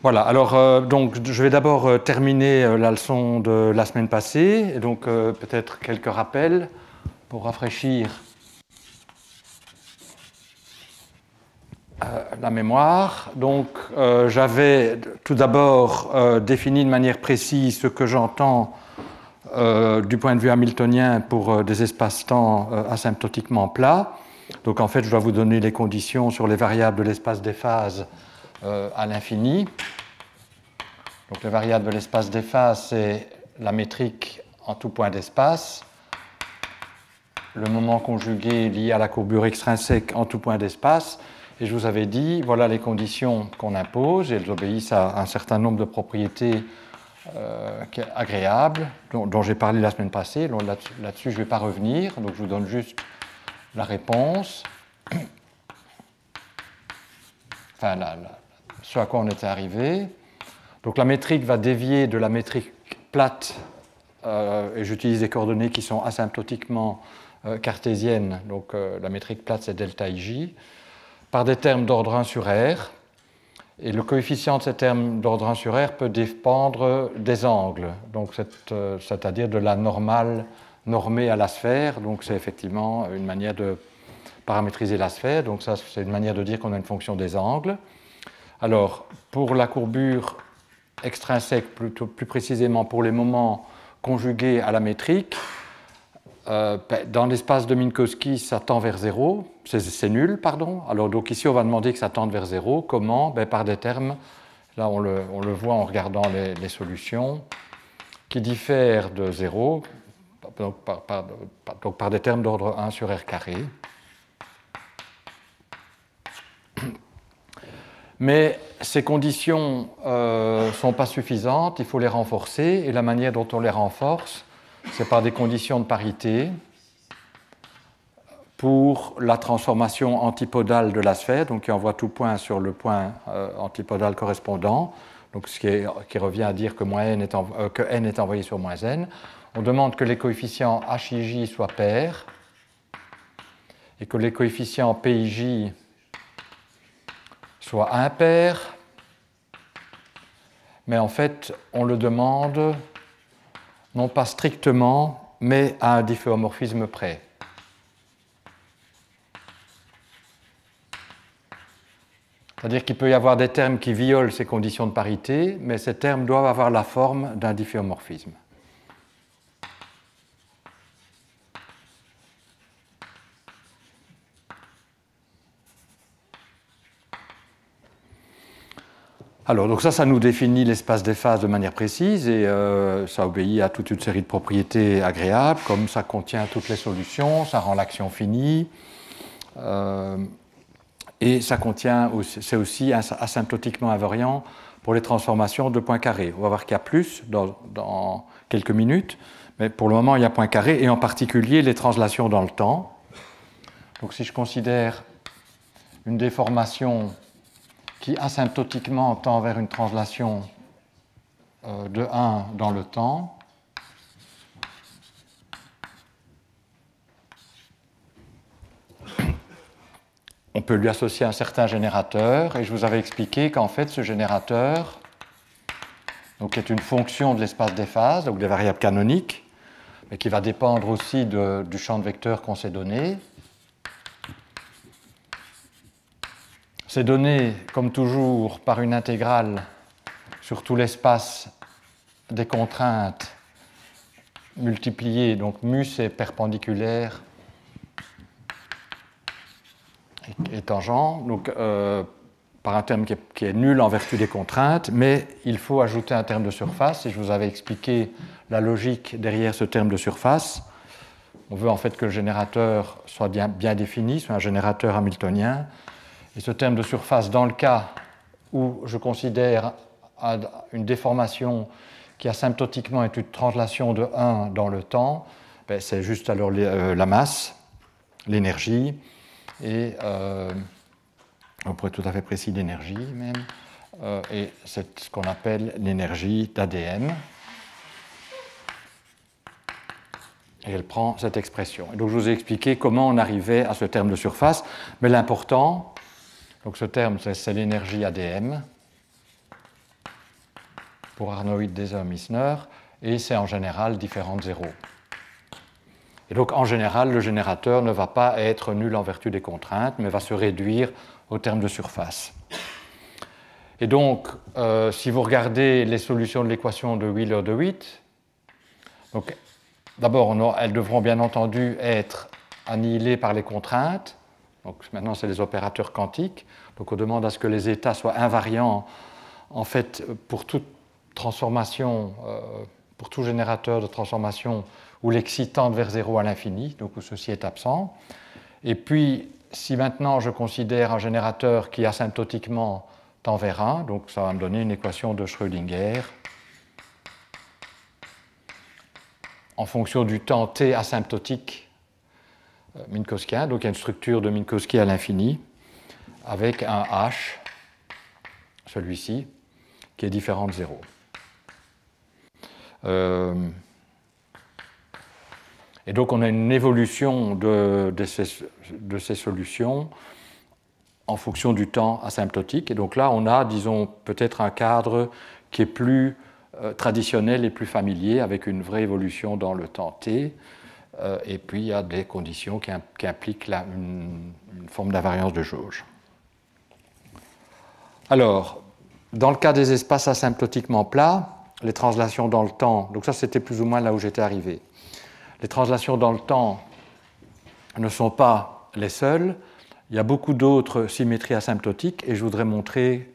Voilà, alors donc, je vais d'abord terminer la leçon de la semaine passée, et donc peut-être quelques rappels pour rafraîchir la mémoire. Donc j'avais tout d'abord défini de manière précise ce que j'entends du point de vue hamiltonien pour des espaces-temps asymptotiquement plats. Donc en fait, je dois vous donner les conditions sur les variables de l'espace des phases à l'infini. Donc les variables de l'espace des phases, c'est la métrique en tout point d'espace, le moment conjugué lié à la courbure extrinsèque en tout point d'espace. Et je vous avais dit, voilà les conditions qu'on impose, et elles obéissent à un certain nombre de propriétés agréables, dont j'ai parlé la semaine passée. Là-dessus, je ne vais pas revenir, donc je vous donne juste la réponse. Enfin, ce à quoi on était arrivé. Donc la métrique va dévier de la métrique plate, et j'utilise des coordonnées qui sont asymptotiquement cartésiennes, donc la métrique plate c'est delta ij, par des termes d'ordre 1 sur R, et le coefficient de ces termes d'ordre 1 sur R peut dépendre des angles, donc c'est-à-dire de la normale normée à la sphère, donc c'est effectivement une manière de paramétriser la sphère, donc ça c'est une manière de dire qu'on a une fonction des angles. Alors pour la courbure extrinsèque, plus précisément pour les moments conjugués à la métrique, dans l'espace de Minkowski, ça tend vers 0, c'est nul, pardon. Alors donc ici, on va demander que ça tende vers 0. Comment? Par des termes, là on le voit en regardant les solutions, qui diffèrent de 0, donc par des termes d'ordre 1 sur R carré. Mais ces conditions ne sont pas suffisantes, il faut les renforcer, et la manière dont on les renforce, c'est par des conditions de parité pour la transformation antipodale de la sphère, donc qui envoie tout point sur le point antipodal correspondant, donc ce qui revient à dire que, que n est envoyé sur moins n. On demande que les coefficients hij soient pairs et que les coefficients pij soit impair, mais en fait, on le demande non pas strictement, mais à un difféomorphisme près. C'est-à-dire qu'il peut y avoir des termes qui violent ces conditions de parité, mais ces termes doivent avoir la forme d'un difféomorphisme. Alors, donc ça nous définit l'espace des phases de manière précise, et ça obéit à toute une série de propriétés agréables, comme ça contient toutes les solutions, ça rend l'action finie, et ça contient, c'est aussi asymptotiquement invariant pour les transformations de points carrés. On va voir qu'il y a plus dans quelques minutes, mais pour le moment il y a point carré, et en particulier les translations dans le temps. Donc si je considère une déformation qui asymptotiquement tend vers une translation de 1 dans le temps, on peut lui associer un certain générateur, et je vous avais expliqué qu'en fait ce générateur donc, est une fonction de l'espace des phases, donc des variables canoniques, mais qui va dépendre aussi du champ de vecteurs qu'on s'est donné. C'est donné, comme toujours, par une intégrale sur tout l'espace des contraintes multipliées, donc mu c'est perpendiculaire et tangent, donc par un terme qui est nul en vertu des contraintes, mais il faut ajouter un terme de surface, et je vous avais expliqué la logique derrière ce terme de surface. On veut en fait que le générateur soit bien défini, soit un générateur hamiltonien. Et ce terme de surface, dans le cas où je considère une déformation qui asymptotiquement est une translation de 1 dans le temps, c'est juste alors la masse, l'énergie, et on pourrait être tout à fait précis d'énergie même, et c'est ce qu'on appelle l'énergie d'AdM. Et elle prend cette expression. Et donc je vous ai expliqué comment on arrivait à ce terme de surface, mais l'important, donc ce terme, c'est l'énergie AdM. pour Arnold, Deser, Misner, et c'est en général différent de 0. Et donc, en général, le générateur ne va pas être nul en vertu des contraintes, mais va se réduire au terme de surface. Et donc, si vous regardez les solutions de l'équation de Wheeler-DeWitt, d'abord, elles devront bien entendu être annihilées par les contraintes. Donc, maintenant, c'est les opérateurs quantiques. Donc, on demande à ce que les états soient invariants, en fait, pour toute transformation, pour tout générateur de transformation où l'excit tend vers 0 à l'infini, donc où ceci est absent. Et puis, si maintenant je considère un générateur qui asymptotiquement tend vers 1, donc ça va me donner une équation de Schrödinger en fonction du temps t asymptotique minkowskien, donc il y a une structure de Minkowski à l'infini, avec un h, celui-ci, qui est différent de 0. Et donc on a une évolution de ces solutions en fonction du temps asymptotique. Et donc là, on a, disons, peut-être un cadre qui est plus traditionnel et plus familier, avec une vraie évolution dans le temps t. Et puis il y a des conditions qui impliquent une forme d'invariance de jauge. Alors, dans le cas des espaces asymptotiquement plats, les translations dans le temps, donc ça c'était plus ou moins là où j'étais arrivé. Les translations dans le temps ne sont pas les seules. Il y a beaucoup d'autres symétries asymptotiques et je voudrais montrer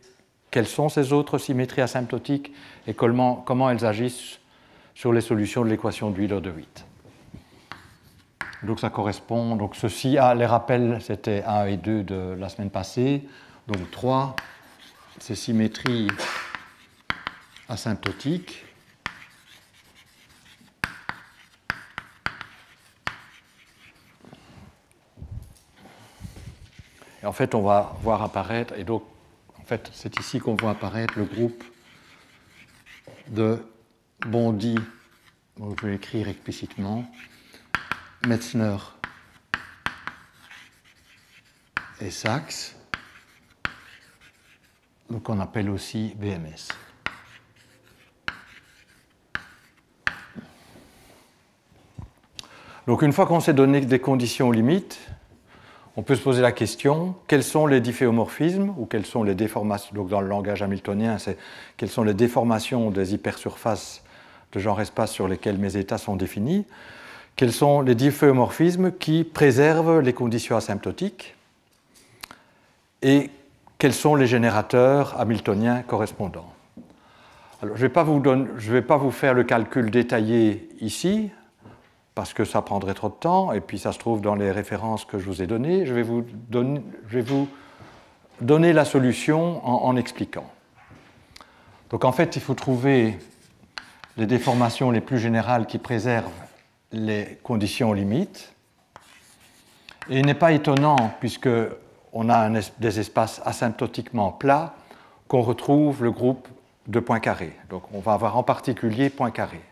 quelles sont ces autres symétries asymptotiques et comment elles agissent sur les solutions de l'équation de Wheeler-DeWitt. Donc ça correspond, donc ceci, les rappels c'était 1 et 2 de la semaine passée, donc 3, ces symétries asymptotiques. Et en fait, on va voir apparaître, et donc, en fait, c'est ici qu'on voit apparaître le groupe de Bondy, donc je vais l'écrire explicitement, Metzner et Sachs, donc on appelle aussi BMS. Donc une fois qu'on s'est donné des conditions limites, on peut se poser la question, quels sont les difféomorphismes ou quelles sont les déformations, donc dans le langage hamiltonien, c'est quelles sont les déformations des hypersurfaces de genre-espace sur lesquelles mes états sont définis, quels sont les difféomorphismes qui préservent les conditions asymptotiques et quels sont les générateurs hamiltoniens correspondants. Alors, je ne vais pas vous faire le calcul détaillé ici, parce que ça prendrait trop de temps, et puis ça se trouve dans les références que je vous ai données. Je vais vous donner la solution en expliquant. Donc en fait, il faut trouver les déformations les plus générales qui préservent les conditions limites. Et il n'est pas étonnant, puisqu'on a des espaces asymptotiquement plats, qu'on retrouve le groupe de points carrés. Donc on va avoir en particulier points carrés.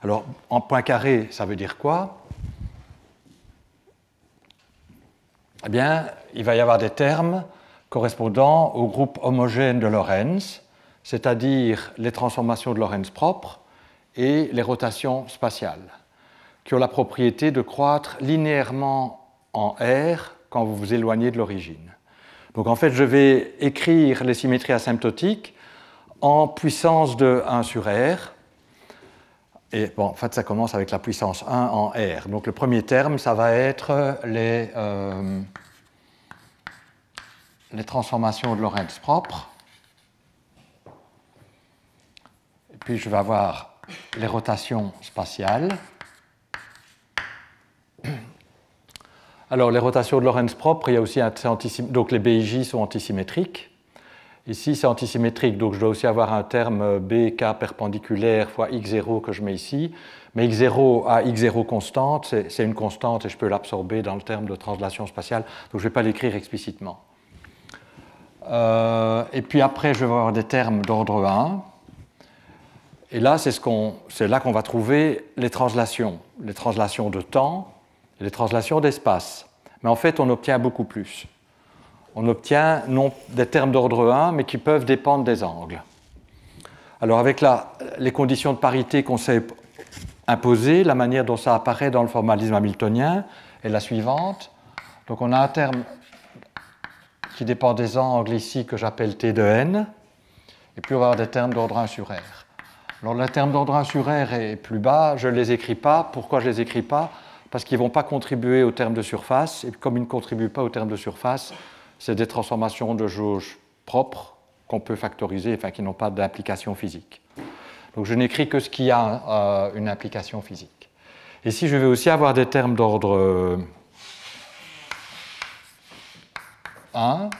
Alors, en point carré, ça veut dire quoi? Eh bien, il va y avoir des termes correspondant au groupe homogène de Lorentz, c'est-à-dire les transformations de Lorentz propres et les rotations spatiales, qui ont la propriété de croître linéairement en R quand vous vous éloignez de l'origine. Donc, en fait, je vais écrire les symétries asymptotiques en puissance de 1 sur R. Et bon, en fait, ça commence avec la puissance 1 en R. Donc le premier terme, ça va être les transformations de Lorentz propres. Et puis je vais avoir les rotations spatiales. Alors les rotations de Lorentz propres, il y a aussi donc les BIJ sont antisymétriques. Ici, c'est antisymétrique, donc je dois aussi avoir un terme BK perpendiculaire fois x0 que je mets ici. Mais x0 à x0 constante, c'est une constante et je peux l'absorber dans le terme de translation spatiale, donc je ne vais pas l'écrire explicitement. Et puis après, je vais avoir des termes d'ordre 1. Et là, c'est là qu'on va trouver les translations de temps et les translations d'espace. Mais en fait, on obtient beaucoup plus. On obtient non des termes d'ordre 1, mais qui peuvent dépendre des angles. Alors avec les conditions de parité qu'on s'est imposées, la manière dont ça apparaît dans le formalisme hamiltonien est la suivante. Donc on a un terme qui dépend des angles ici que j'appelle T de n, et puis on va avoir des termes d'ordre 1 sur R. Alors les termes d'ordre 1 sur R est plus bas, je ne les écris pas. Pourquoi je ne les écris pas? Parce qu'ils ne vont pas contribuer au terme de surface, et comme ils ne contribuent pas au terme de surface, c'est des transformations de jauge propres qu'on peut factoriser, enfin qui n'ont pas d'implication physique. Donc je n'écris que ce qui a une implication physique. Ici, je vais aussi avoir des termes d'ordre 1,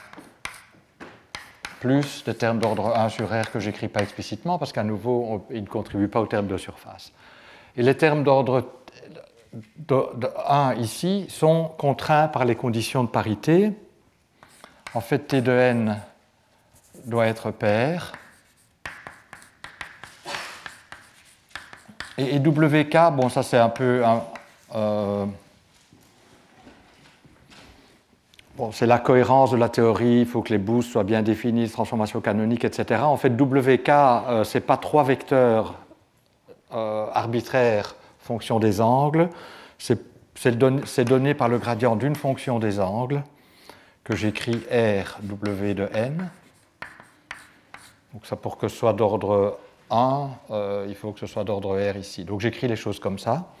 plus des termes d'ordre 1 sur R que je n'écris pas explicitement, parce qu'à nouveau, ils ne contribuent pas au terme de surface. Et les termes d'ordre 1 ici sont contraints par les conditions de parité. En fait, T de n doit être pair. Et WK, bon, ça c'est un peu... bon, c'est la cohérence de la théorie, il faut que les boosts soient bien définis, les transformations canoniques, etc. En fait, WK, ce n'est pas trois vecteurs arbitraires fonction des angles, c'est donné par le gradient d'une fonction des angles, que j'écris R W de n. Donc ça, pour que ce soit d'ordre 1, il faut que ce soit d'ordre R ici. Donc j'écris les choses comme ça,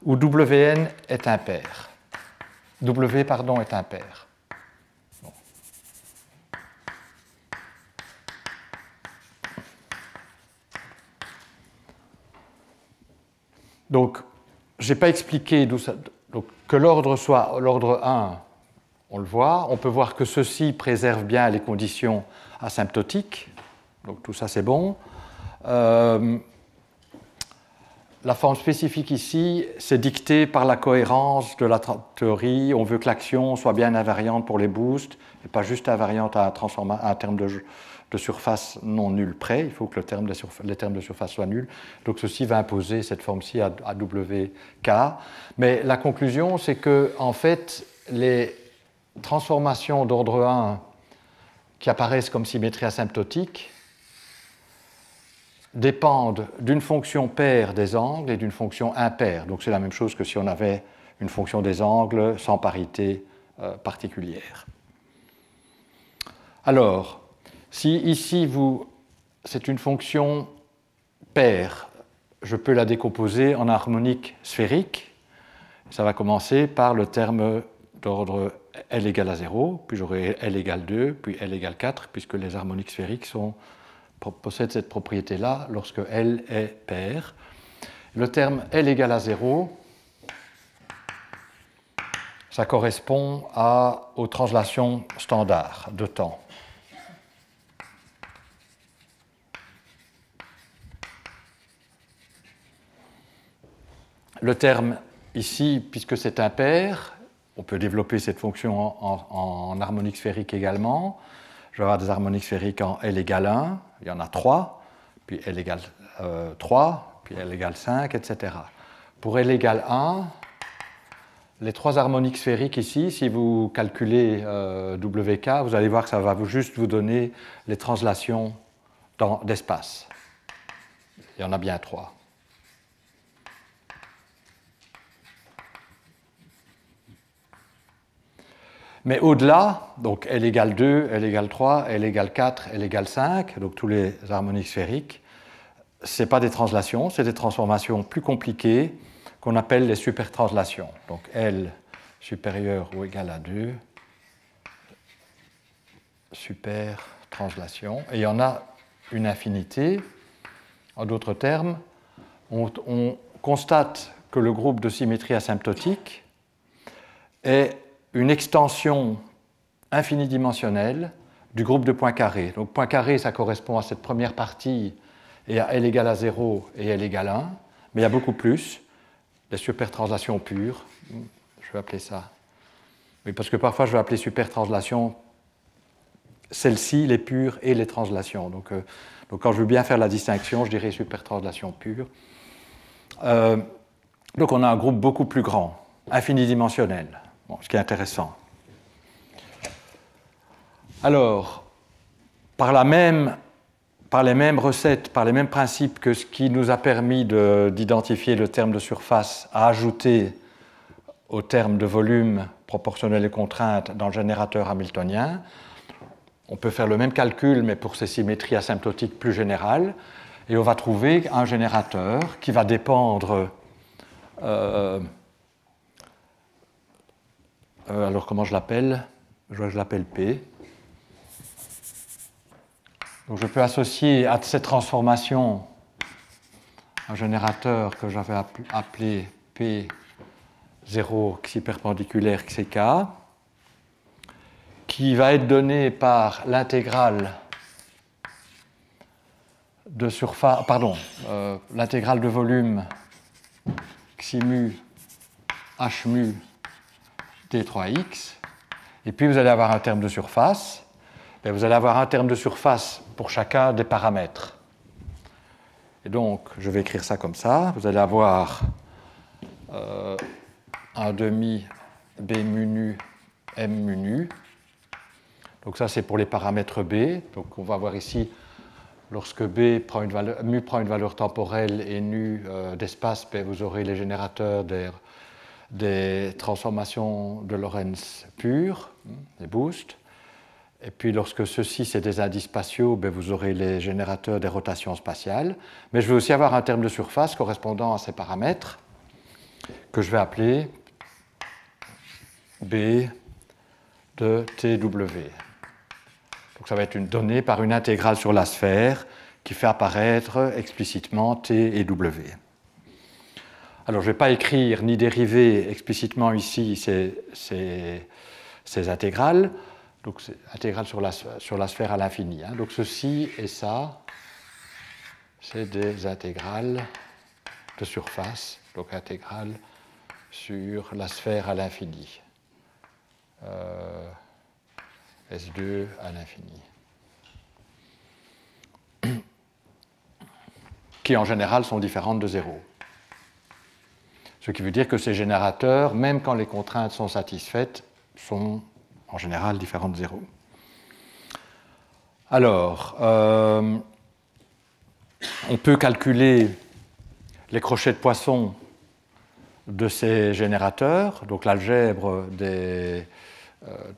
où Wn est impair. W, pardon, est impair. Bon. Donc, je n'ai pas expliqué d'où ça... Donc, que l'ordre soit l'ordre 1, on le voit. On peut voir que ceci préserve bien les conditions asymptotiques. Donc tout ça, c'est bon. La forme spécifique ici, c'est dicté par la cohérence de la théorie. On veut que l'action soit bien invariante pour les boosts, et pas juste invariante à un terme de surface non nul près. Il faut que les termes de surface soient nuls. Donc ceci va imposer cette forme-ci à WK. Mais la conclusion, c'est que, en fait, les transformations d'ordre 1 qui apparaissent comme symétrie asymptotique dépendent d'une fonction paire des angles et d'une fonction impaire. Donc c'est la même chose que si on avait une fonction des angles sans parité particulière. Alors, si ici c'est une fonction paire, je peux la décomposer en harmonique sphérique. Ça va commencer par le terme d'ordre L égale à 0, puis j'aurai L égale 2, puis L égale 4, puisque les harmoniques sphériques possèdent cette propriété-là lorsque L est pair. Le terme L égale à 0, ça correspond aux translations standards de temps. Le terme ici, puisque c'est impair, on peut développer cette fonction en harmonique sphérique également. Je vais avoir des harmoniques sphériques en L égale 1, il y en a 3, puis L égale 3, puis L égale 5, etc. Pour L égale 1, les trois harmoniques sphériques ici, si vous calculez WK, vous allez voir que ça va juste vous donner les translations d'espace. Il y en a bien 3. Mais au-delà, donc L égale 2, L égale 3, L égale 4, L égale 5, donc tous les harmoniques sphériques, ce n'est pas des translations, c'est des transformations plus compliquées qu'on appelle les supertranslations. Donc L supérieur ou égal à 2, supertranslation. Et il y en a une infinité. En d'autres termes, on constate que le groupe de symétrie asymptotique est une extension infinidimensionnelle du groupe de points carrés. Donc point carré, ça correspond à cette première partie et à L égale à 0 et L égale 1, mais il y a beaucoup plus, les supertranslations pures, je vais appeler ça. Oui, parce que parfois je vais appeler supertranslation celles-ci, les pures et les translations. Donc quand je veux bien faire la distinction, je dirais supertranslation pure. Donc on a un groupe beaucoup plus grand, infinidimensionnel. Bon, ce qui est intéressant. Alors, par la même par les mêmes recettes, par les mêmes principes que ce qui nous a permis d'identifier le terme de surface, à ajouter au terme de volume proportionnel et contrainte dans le générateur hamiltonien. On peut faire le même calcul, mais pour ces symétries asymptotiques plus générales, et on va trouver un générateur qui va dépendre... alors comment je l'appelle? Je l'appelle P. Donc je peux associer à cette transformation un générateur que j'avais appelé P0 xi perpendiculaire xk, qui va être donné par l'intégrale de surface, l'intégrale de volume xi mu h mu t3x, et puis vous allez avoir un terme de surface. Et vous allez avoir un terme de surface pour chacun des paramètres. Et donc, je vais écrire ça comme ça. Vous allez avoir un demi B mu nu M mu nu. Donc ça, c'est pour les paramètres B. Donc on va voir ici, lorsque B prend une valeur, mu prend une valeur temporelle et nu d'espace, vous aurez les générateurs des transformations de Lorentz pures, des boosts. Et puis, lorsque ceci, c'est des indices spatiaux, vous aurez les générateurs des rotations spatiales. Mais je vais aussi avoir un terme de surface correspondant à ces paramètres que je vais appeler B de TW. Donc, ça va être une donnée par une intégrale sur la sphère qui fait apparaître explicitement T et W. Alors, je ne vais pas écrire ni dériver explicitement ici ces intégrales. Donc, c'est intégrale sur la sphère à l'infini. Hein. Donc, ceci et ça, c'est des intégrales de surface. Donc, intégrale sur la sphère à l'infini. S2 à l'infini. Qui, en général, sont différentes de 0. Ce qui veut dire que ces générateurs, même quand les contraintes sont satisfaites, sont en général différentes de 0. Alors, on peut calculer les crochets de Poisson de ces générateurs, donc l'algèbre de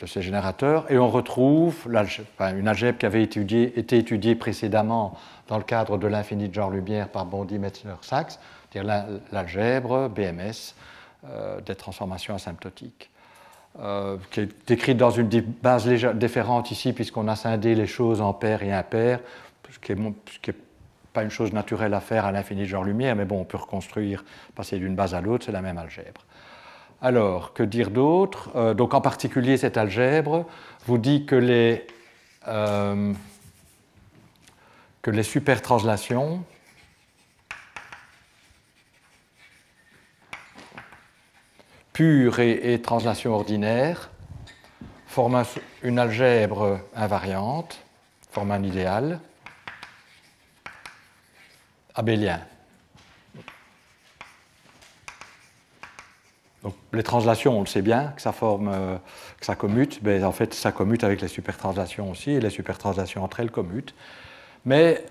ces générateurs, et on retrouve une algèbre qui avait été étudiée précédemment dans le cadre de l'infini de genre-lumière par Bondy, Metzner, Sachs, c'est-à-dire l'algèbre BMS des transformations asymptotiques. Qui est décrite dans une base différente ici, puisqu'on a scindé les choses en paires et impaires, ce qui n'est pas une chose naturelle à faire à l'infini de genre-lumière, mais bon, on peut reconstruire, passer d'une base à l'autre, c'est la même algèbre. Alors, que dire d'autre? Donc, en particulier, cette algèbre vous dit que les supertranslations pure et translation ordinaire forment une algèbre invariante, forment un idéal abélien. Donc, les translations, on le sait bien, que ça commute, mais en fait, ça commute avec les supertranslations aussi, et les supertranslations entre elles commutent. Mais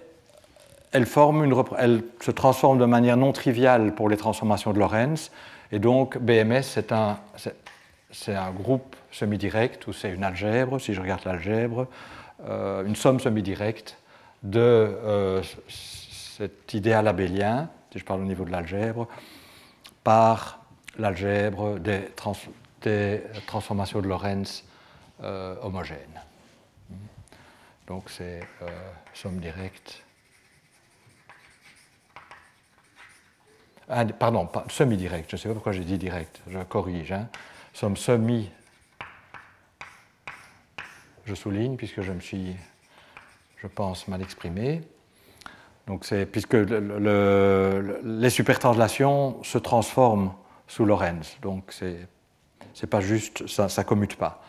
elles se transforment de manière non triviale pour les transformations de Lorentz. Et donc, BMS, c'est un groupe semi-direct, ou c'est une algèbre, si je regarde l'algèbre, une somme semi-directe de cet idéal abélien, si je parle au niveau de l'algèbre, par l'algèbre des transformations de Lorentz homogènes. Donc, c'est somme directe. Pardon, pas semi-direct, je ne sais pas pourquoi j'ai dit direct, je corrige. Hein. Somme semi, je souligne, puisque je me suis, je pense, mal exprimé. Donc puisque les supertranslations se transforment sous Lorentz, donc c'est pas juste, ça ne commute pas.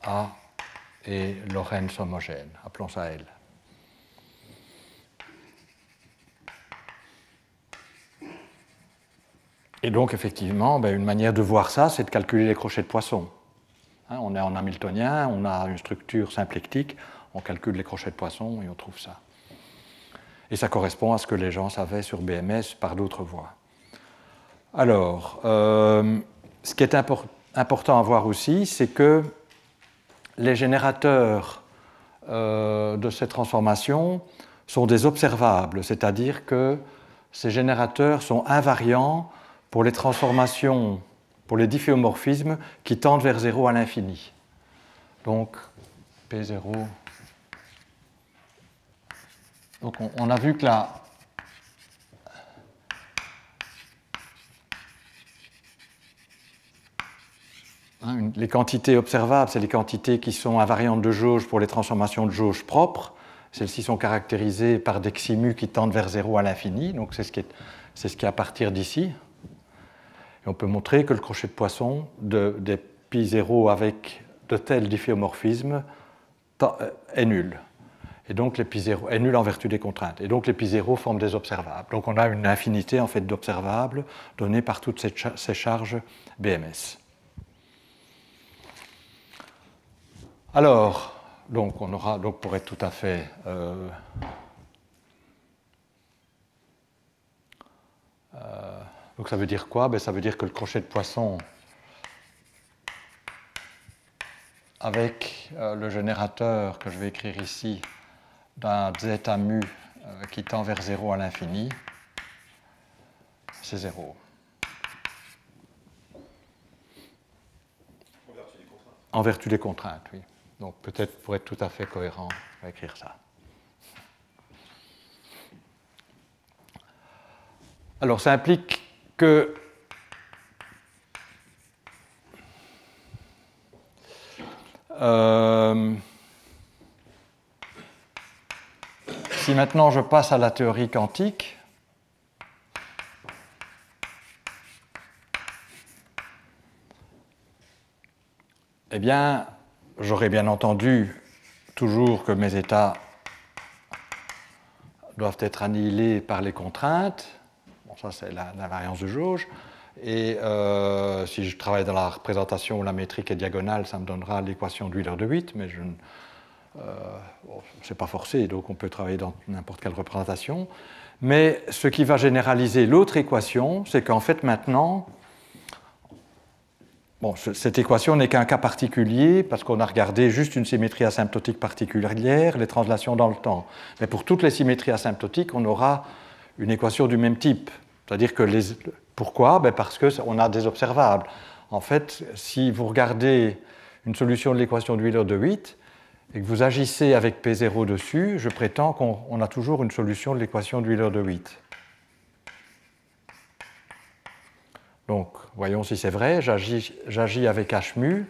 A et Lorentz homogène, appelons ça L. Et donc, effectivement, une manière de voir ça, c'est de calculer les crochets de Poisson. Hein, on est en hamiltonien, on a une structure symplectique, on calcule les crochets de poisson et on trouve ça. Et ça correspond à ce que les gens savaient sur BMS par d'autres voies. Alors, ce qui est important à voir aussi, c'est que les générateurs de ces transformations sont des observables, c'est-à-dire que ces générateurs sont invariants pour les transformations, pour les difféomorphismes qui tendent vers 0 à l'infini. Donc, P0. Donc, on a vu que là, les quantités observables, c'est les quantités qui sont invariantes de jauge pour les transformations de jauge propres. Celles-ci sont caractérisées par des ximu qui tendent vers 0 à l'infini. Donc, c'est ce qui est à partir d'ici. Et on peut montrer que le crochet de poisson des pi0 avec de tels difféomorphismes est nul. Et donc les pi0 est nul en vertu des contraintes. Et donc les pi0 forment des observables. Donc on a une infinité en fait d'observables données par toutes ces charges BMS. Alors, donc on aura, donc pour être tout à fait donc ça veut dire quoi? Ben, ça veut dire que le crochet de poisson avec le générateur que je vais écrire ici d'un zeta mu qui tend vers 0 à l'infini, c'est 0. En vertu des contraintes, oui. Donc peut-être pour être tout à fait cohérent, je vais écrire ça. Alors ça implique que si maintenant je passe à la théorie quantique, eh bien, j'aurai bien entendu toujours que mes états doivent être annihilés par les contraintes. Bon, ça, c'est l'invariance de jauge. Et si je travaille dans la représentation où la métrique est diagonale, ça me donnera l'équation d'Euler de Witt, mais c'est pas forcé, donc on peut travailler dans n'importe quelle représentation. Mais ce qui va généraliser l'autre équation, c'est qu'en fait maintenant, bon, cette équation n'est qu'un cas particulier parce qu'on a regardé juste une symétrie asymptotique particulière, les translations dans le temps. Mais pour toutes les symétries asymptotiques, on aura une équation du même type. C'est-à-dire que pourquoi? Ben parce qu'on a des observables. En fait, si vous regardez une solution de l'équation d'Euler de Witt et que vous agissez avec P0 dessus, je prétends qu'on a toujours une solution de l'équation d'Euler de Witt. Donc, voyons si c'est vrai, j'agis avec h mu.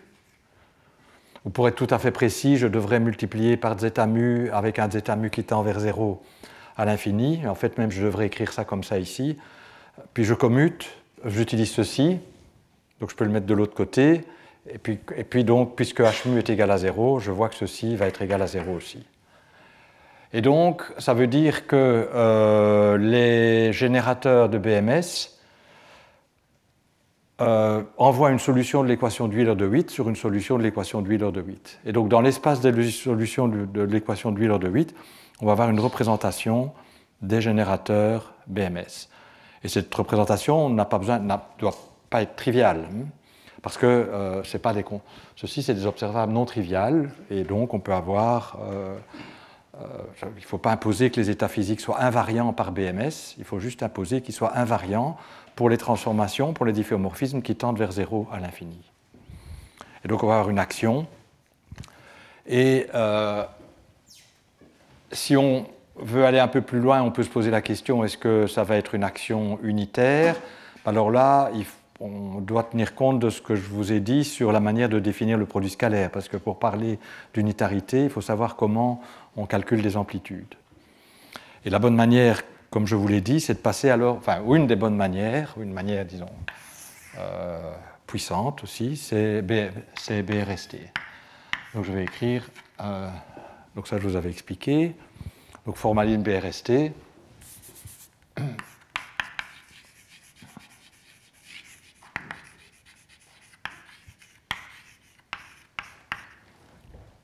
Ou pour être tout à fait précis, je devrais multiplier par zeta mu avec un zeta mu qui tend vers 0 à l'infini. En fait, même, je devrais écrire ça comme ça ici. Puis je commute, j'utilise ceci, donc je peux le mettre de l'autre côté. Et puis donc, puisque h mu est égal à 0, je vois que ceci va être égal à 0 aussi. Et donc, ça veut dire que les générateurs de BMS envoie une solution de l'équation d'Euler de Witt sur une solution de l'équation d'Euler de Witt. Et donc, dans l'espace des solutions de l'équation d'Euler de Witt, on va avoir une représentation des générateurs BMS. Et cette représentation ne doit pas être triviale, parce que ceci, c'est des observables non triviales, et donc on peut avoir... il ne faut pas imposer que les états physiques soient invariants par BMS, il faut juste imposer qu'ils soient invariants pour les transformations, pour les difféomorphismes qui tendent vers 0 à l'infini. Et donc on va avoir une action. Et si on veut aller un peu plus loin, on peut se poser la question, est-ce que ça va être une action unitaire? Alors là, on doit tenir compte de ce que je vous ai dit sur la manière de définir le produit scalaire, parce que pour parler d'unitarité, il faut savoir comment on calcule des amplitudes. Et la bonne manière, comme je vous l'ai dit, c'est de passer alors, enfin, une des bonnes manières, une manière, disons, puissante aussi, c'est BRST. Donc je vais écrire, donc ça je vous avais expliqué, donc formaline BRST.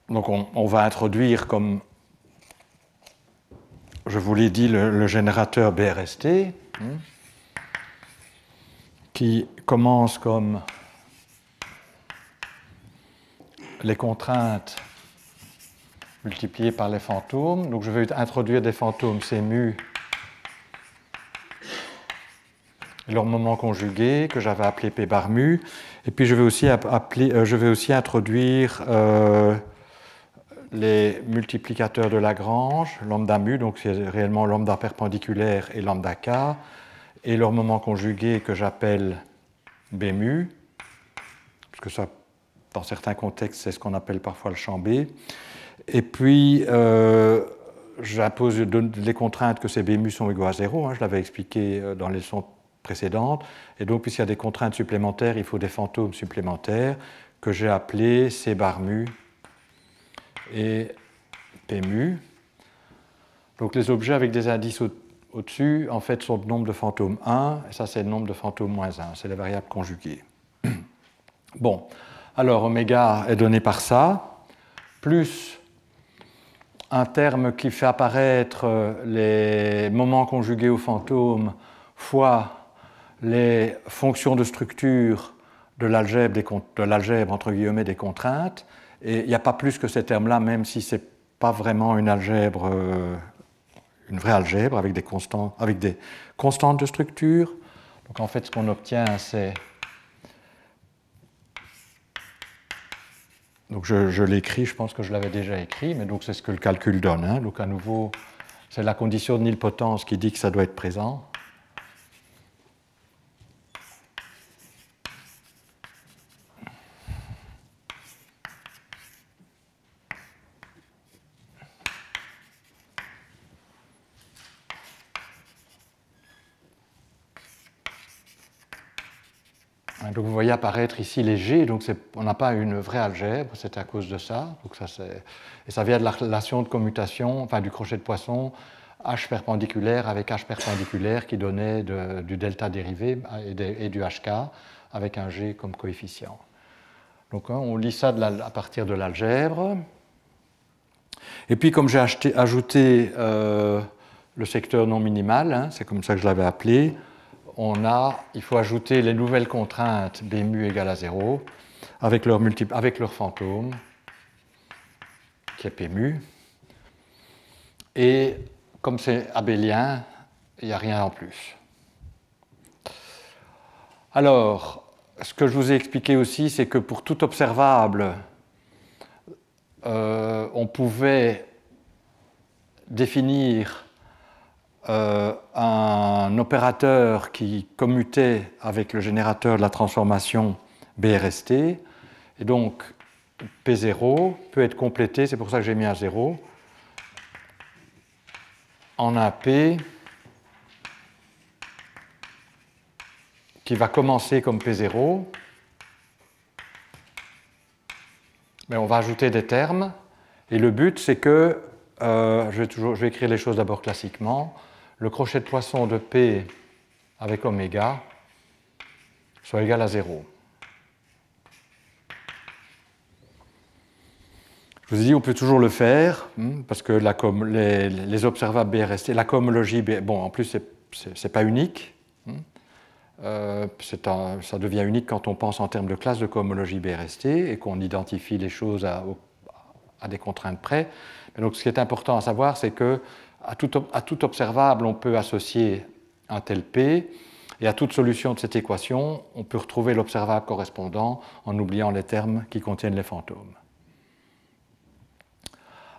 Donc on va introduire, comme je vous l'ai dit, le générateur BRST, qui commence comme les contraintes multipliées par les fantômes. Donc je vais introduire des fantômes C mu et leur moment conjugué, que j'avais appelé P bar mu. Et puis je vais aussi introduire les multiplicateurs de Lagrange, lambda mu, donc c'est réellement lambda perpendiculaire et lambda k, et leur moment conjugué que j'appelle B mu, parce que ça, dans certains contextes, c'est ce qu'on appelle parfois le champ B. Et puis, j'impose les contraintes que ces B mu sont égaux à 0, je l'avais expliqué dans les leçons précédentes, et donc puisqu'il y a des contraintes supplémentaires, il faut des fantômes supplémentaires que j'ai appelés C bar mu et P mu. Donc les objets avec des indices au-dessus, en fait, sont le nombre de fantômes 1, et ça c'est le nombre de fantômes moins 1, c'est les variables conjuguées. Bon, alors oméga est donné par ça, plus un terme qui fait apparaître les moments conjugués aux fantômes fois les fonctions de structure de l'algèbre entre guillemets des contraintes. Et il n'y a pas plus que ces termes-là, même si ce n'est pas vraiment une algèbre, une vraie algèbre avec des constantes de structure. Donc en fait, ce qu'on obtient, c'est... Donc je l'écris, je pense que je l'avais déjà écrit, mais donc c'est ce que le calcul donne. Donc à nouveau, c'est la condition de nilpotence qui dit que ça doit être présent. Donc vous voyez apparaître ici les G, donc on n'a pas une vraie algèbre, c'est à cause de ça. Donc et ça vient de la relation de commutation, enfin du crochet de Poisson, H perpendiculaire avec H perpendiculaire qui donnait du delta dérivé et du HK avec un G comme coefficient. Donc on lit ça à partir de l'algèbre. Et puis comme j'ai ajouté le secteur non minimal, c'est comme ça que je l'avais appelé, il faut ajouter les nouvelles contraintes B mu égale à 0 avec leur fantôme, qui est P mu. Et comme c'est abélien, il n'y a rien en plus. Alors, ce que je vous ai expliqué aussi, c'est que pour tout observable, on pouvait définir un opérateur qui commutait avec le générateur de la transformation BRST. Et donc, P0 peut être complété, c'est pour ça que j'ai mis un 0, en un P qui va commencer comme P0, mais on va ajouter des termes. Et le but, c'est que, je vais écrire les choses d'abord classiquement, le crochet de Poisson de P avec oméga soit égal à 0. Je vous ai dit, on peut toujours le faire, parce que les observables BRST, la cohomologie, bon, en plus, ce n'est pas unique. Ça devient unique quand on pense en termes de classe de cohomologie BRST et qu'on identifie les choses à des contraintes près. Mais donc, ce qui est important à savoir, c'est que à tout observable, on peut associer un tel P, et à toute solution de cette équation, on peut retrouver l'observable correspondant en oubliant les termes qui contiennent les fantômes.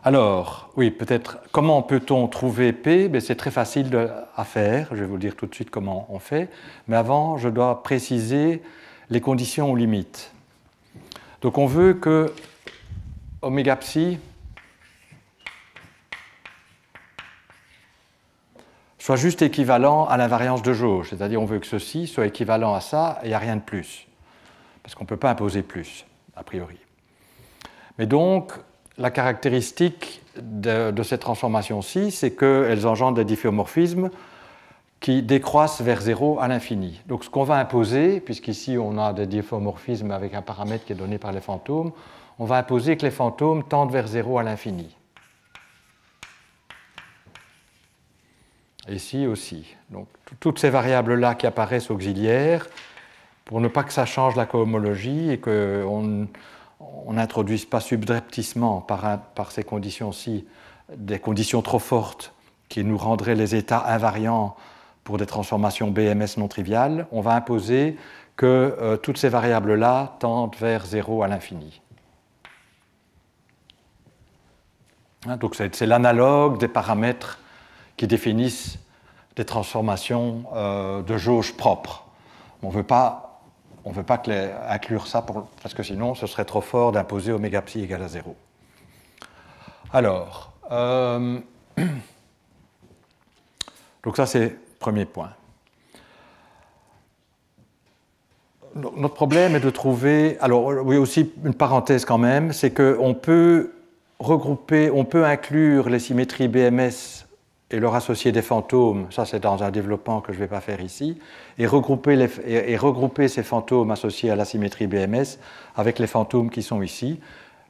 Alors, oui, peut-être, comment peut-on trouver P? C'est très facile à faire, je vais vous dire tout de suite comment on fait, mais avant, je dois préciser les conditions aux limites. Donc, on veut que oméga psi soit juste équivalent à l'invariance de jauge, c'est-à-dire on veut que ceci soit équivalent à ça et il n'y a rien de plus, parce qu'on ne peut pas imposer plus, a priori. Mais donc, la caractéristique de cette transformation-ci, c'est qu'elles engendrent des difféomorphismes qui décroissent vers 0 à l'infini. Donc ce qu'on va imposer, puisqu'ici on a des difféomorphismes avec un paramètre qui est donné par les fantômes, on va imposer que les fantômes tendent vers 0 à l'infini. Et ici aussi. Donc, toutes ces variables-là qui apparaissent auxiliaires, pour ne pas que ça change la cohomologie et qu'on n'introduise pas subrepticement par ces conditions-ci des conditions trop fortes qui nous rendraient les états invariants pour des transformations BMS non triviales, on va imposer que toutes ces variables-là tendent vers 0 à l'infini. Donc c'est l'analogue des paramètres qui définissent des transformations de jauge propres. On ne veut pas inclure ça parce que sinon ce serait trop fort d'imposer oméga psi égale à 0. Alors, donc ça c'est le premier point. Notre problème est de trouver, alors oui aussi une parenthèse quand même, c'est qu'on peut regrouper, on peut inclure les symétries BMS et leur associer des fantômes, ça c'est dans un développement que je ne vais pas faire ici, et regrouper ces fantômes associés à la symétrie BMS avec les fantômes qui sont ici.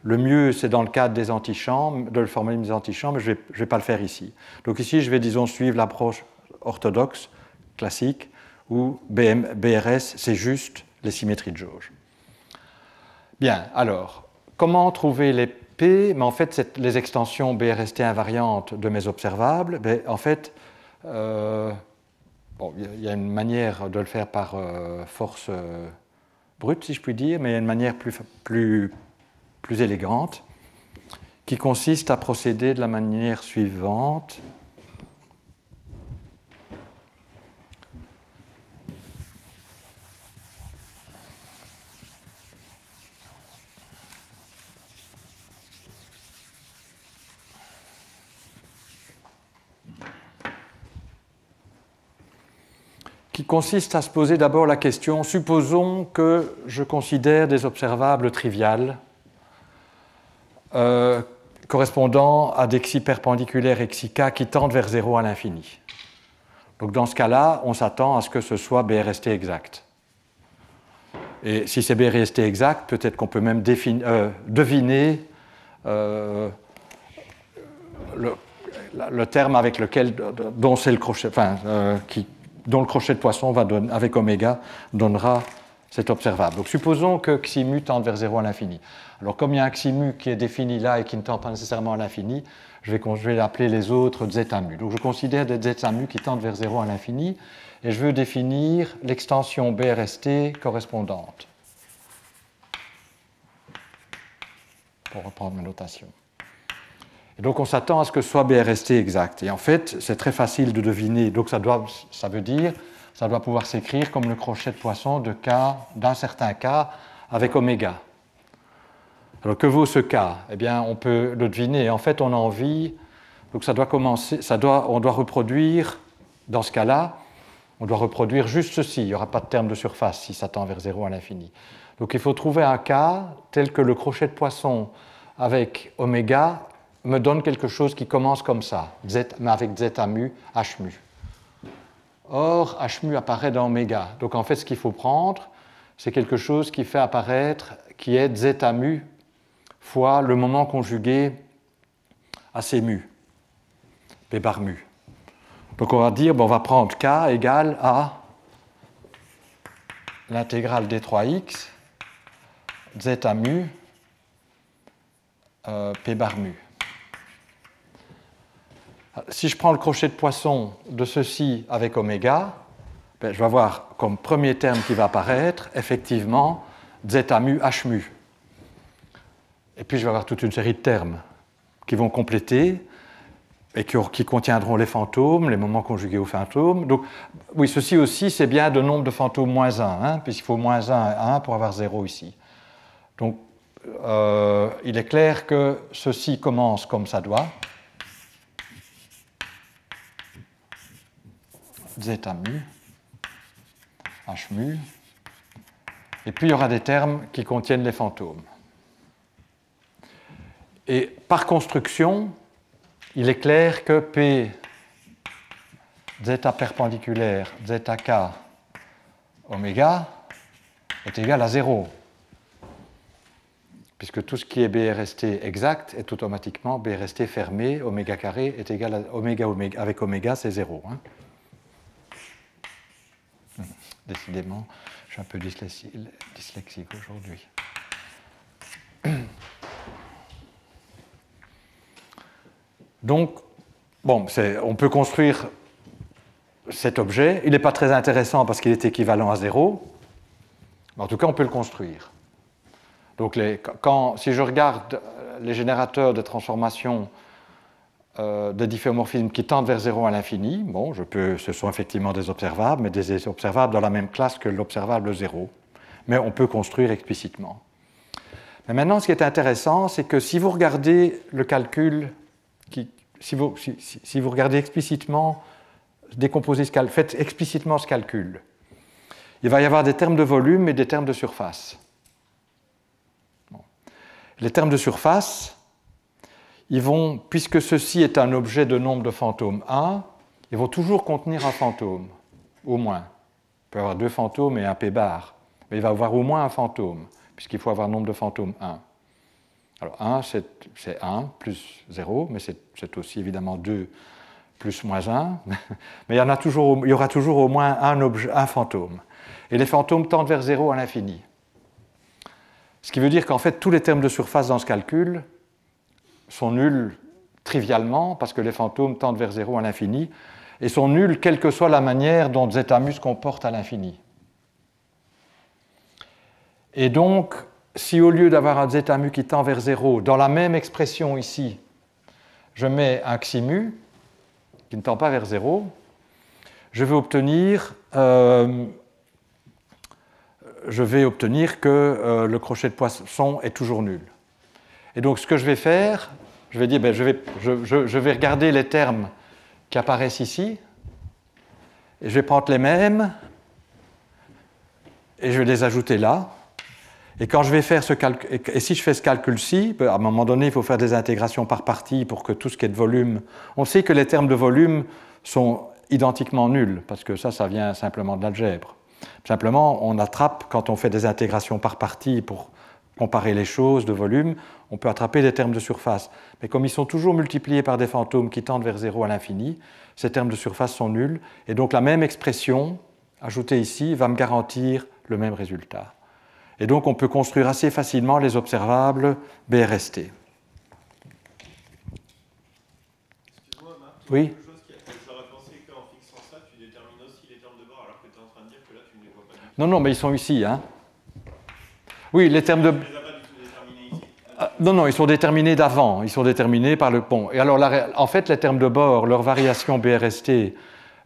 Le mieux c'est dans le cadre des antichamps, de le formalisme des antichamps, mais je ne vais pas le faire ici. Donc ici je vais disons suivre l'approche orthodoxe, classique, où BRS c'est juste les symétries de jauge. Bien, alors, comment trouver les P? Mais en fait, les extensions BRST invariantes de mes observables, en fait, bon, il y a une manière de le faire par force brute, si je puis dire, mais il y a une manière plus élégante qui consiste à procéder de la manière suivante. Qui consiste à se poser d'abord la question, supposons que je considère des observables triviales correspondant à des xi perpendiculaires et xi k qui tendent vers 0 à l'infini. Donc dans ce cas-là, on s'attend à ce que ce soit BRST exact. Et si c'est BRST exact, peut-être qu'on peut même deviner le terme avec lequel, dont c'est le crochet, dont le crochet de poisson va donner, avec oméga donnera cet observable. Donc supposons que xi mu tende vers 0 à l'infini. Alors comme il y a un xi mu qui est défini là et qui ne tend pas nécessairement à l'infini, je vais appeler les autres zeta mu. Donc je considère des zeta mu qui tendent vers 0 à l'infini et je veux définir l'extension BRST correspondante. Pour reprendre ma notation. Et donc on s'attend à ce que ce soit BRST exact. Et en fait, c'est très facile de deviner. Donc ça veut dire, ça doit pouvoir s'écrire comme le crochet de poisson de K, d'un certain K avec oméga. Alors que vaut ce K? Eh bien, on peut le deviner. En fait, on a envie, donc ça doit commencer, on doit reproduire, dans ce cas-là, on doit reproduire juste ceci. Il n'y aura pas de terme de surface si ça tend vers 0 à l'infini. Donc il faut trouver un K tel que le crochet de poisson avec oméga me donne quelque chose qui commence comme ça, mais avec zeta mu, h mu. Or, h mu apparaît dans oméga. Donc en fait, ce qu'il faut prendre, c'est quelque chose qui fait apparaître, qui est zeta mu fois le moment conjugué à c mu, b bar mu. Donc on va dire, on va prendre k égale à l'intégrale d3x, zeta mu, p bar mu. Si je prends le crochet de poisson de ceci avec oméga, je vais avoir comme premier terme qui va apparaître, effectivement, zeta mu, h mu. Et puis je vais avoir toute une série de termes qui vont compléter et qui contiendront les fantômes, les moments conjugués aux fantômes. Donc, oui, ceci aussi, c'est bien de nombre de fantômes moins 1, puisqu'il faut moins 1 à 1 pour avoir 0 ici. Donc, il est clair que ceci commence comme ça doit. Zeta mu, h mu, et puis il y aura des termes qui contiennent les fantômes. Et par construction, il est clair que P zeta perpendiculaire, zeta k, oméga est égal à 0. puisque tout ce qui est BRST exact est automatiquement BRST fermé, oméga carré est égal à oméga, avec oméga, c'est 0. Hein. Décidément, je suis un peu dyslexique aujourd'hui. Donc, bon, on peut construire cet objet. Il n'est pas très intéressant parce qu'il est équivalent à 0. Mais en tout cas, on peut le construire. Donc, si je regarde les générateurs de transformation de difféomorphisme qui tendent vers 0 à l'infini, bon, ce sont effectivement des observables, mais des observables dans la même classe que l'observable 0. Mais on peut construire explicitement. Mais maintenant, ce qui est intéressant, c'est que si vous regardez le calcul, si vous regardez explicitement, faites explicitement ce calcul, il va y avoir des termes de volume et des termes de surface. Bon. Les termes de surface, puisque ceci est un objet de nombre de fantômes 1, ils vont toujours contenir un fantôme, au moins. Il peut y avoir 2 fantômes et un P bar, mais il va y avoir au moins un fantôme, puisqu'il faut avoir un nombre de fantômes 1. Alors 1, c'est 1 plus 0, mais c'est aussi évidemment 2 plus moins 1. Mais il y aura toujours au moins un fantôme. Et les fantômes tendent vers 0 à l'infini. Ce qui veut dire qu'en fait, tous les termes de surface dans ce calcul sont nuls trivialement, parce que les fantômes tendent vers 0 à l'infini, et sont nuls quelle que soit la manière dont zeta-mu se comporte à l'infini. Et donc, si au lieu d'avoir un zeta-mu qui tend vers 0, dans la même expression ici, je mets un xi-mu qui ne tend pas vers 0, je vais obtenir que le crochet de Poisson est toujours nul. Et donc, ce que je vais faire, je vais dire, je vais regarder les termes qui apparaissent ici, et je vais prendre les mêmes, et je vais les ajouter là. Et quand je vais faire ce calcul, et si je fais ce calcul-ci, à un moment donné, il faut faire des intégrations par partie pour que tout ce qui est de volume. On sait que les termes de volume sont identiquement nuls, parce que ça vient simplement de l'algèbre. Simplement, on attrape, quand on fait des intégrations par partie pour comparer les choses de volume, on peut attraper des termes de surface. Mais comme ils sont toujours multipliés par des fantômes qui tendent vers 0 à l'infini, ces termes de surface sont nuls. Et donc la même expression, ajoutée ici, va me garantir le même résultat. Et donc, on peut construire assez facilement les observables BRST. Excuse-moi, Marc, oui. quelque chose j'aurais pensé qu'en fixant ça, tu détermines aussi les termes de bord, alors que tu es en train de dire que là, tu ne les vois pas du tout. Non, mais ils sont ici. Hein. Oui, les termes de... Tu ne les as pas du tout déterminés ici. Non, ils sont déterminés d'avant. Ils sont déterminés par le pont. Et alors, en fait, les termes de bord, leur variation BRST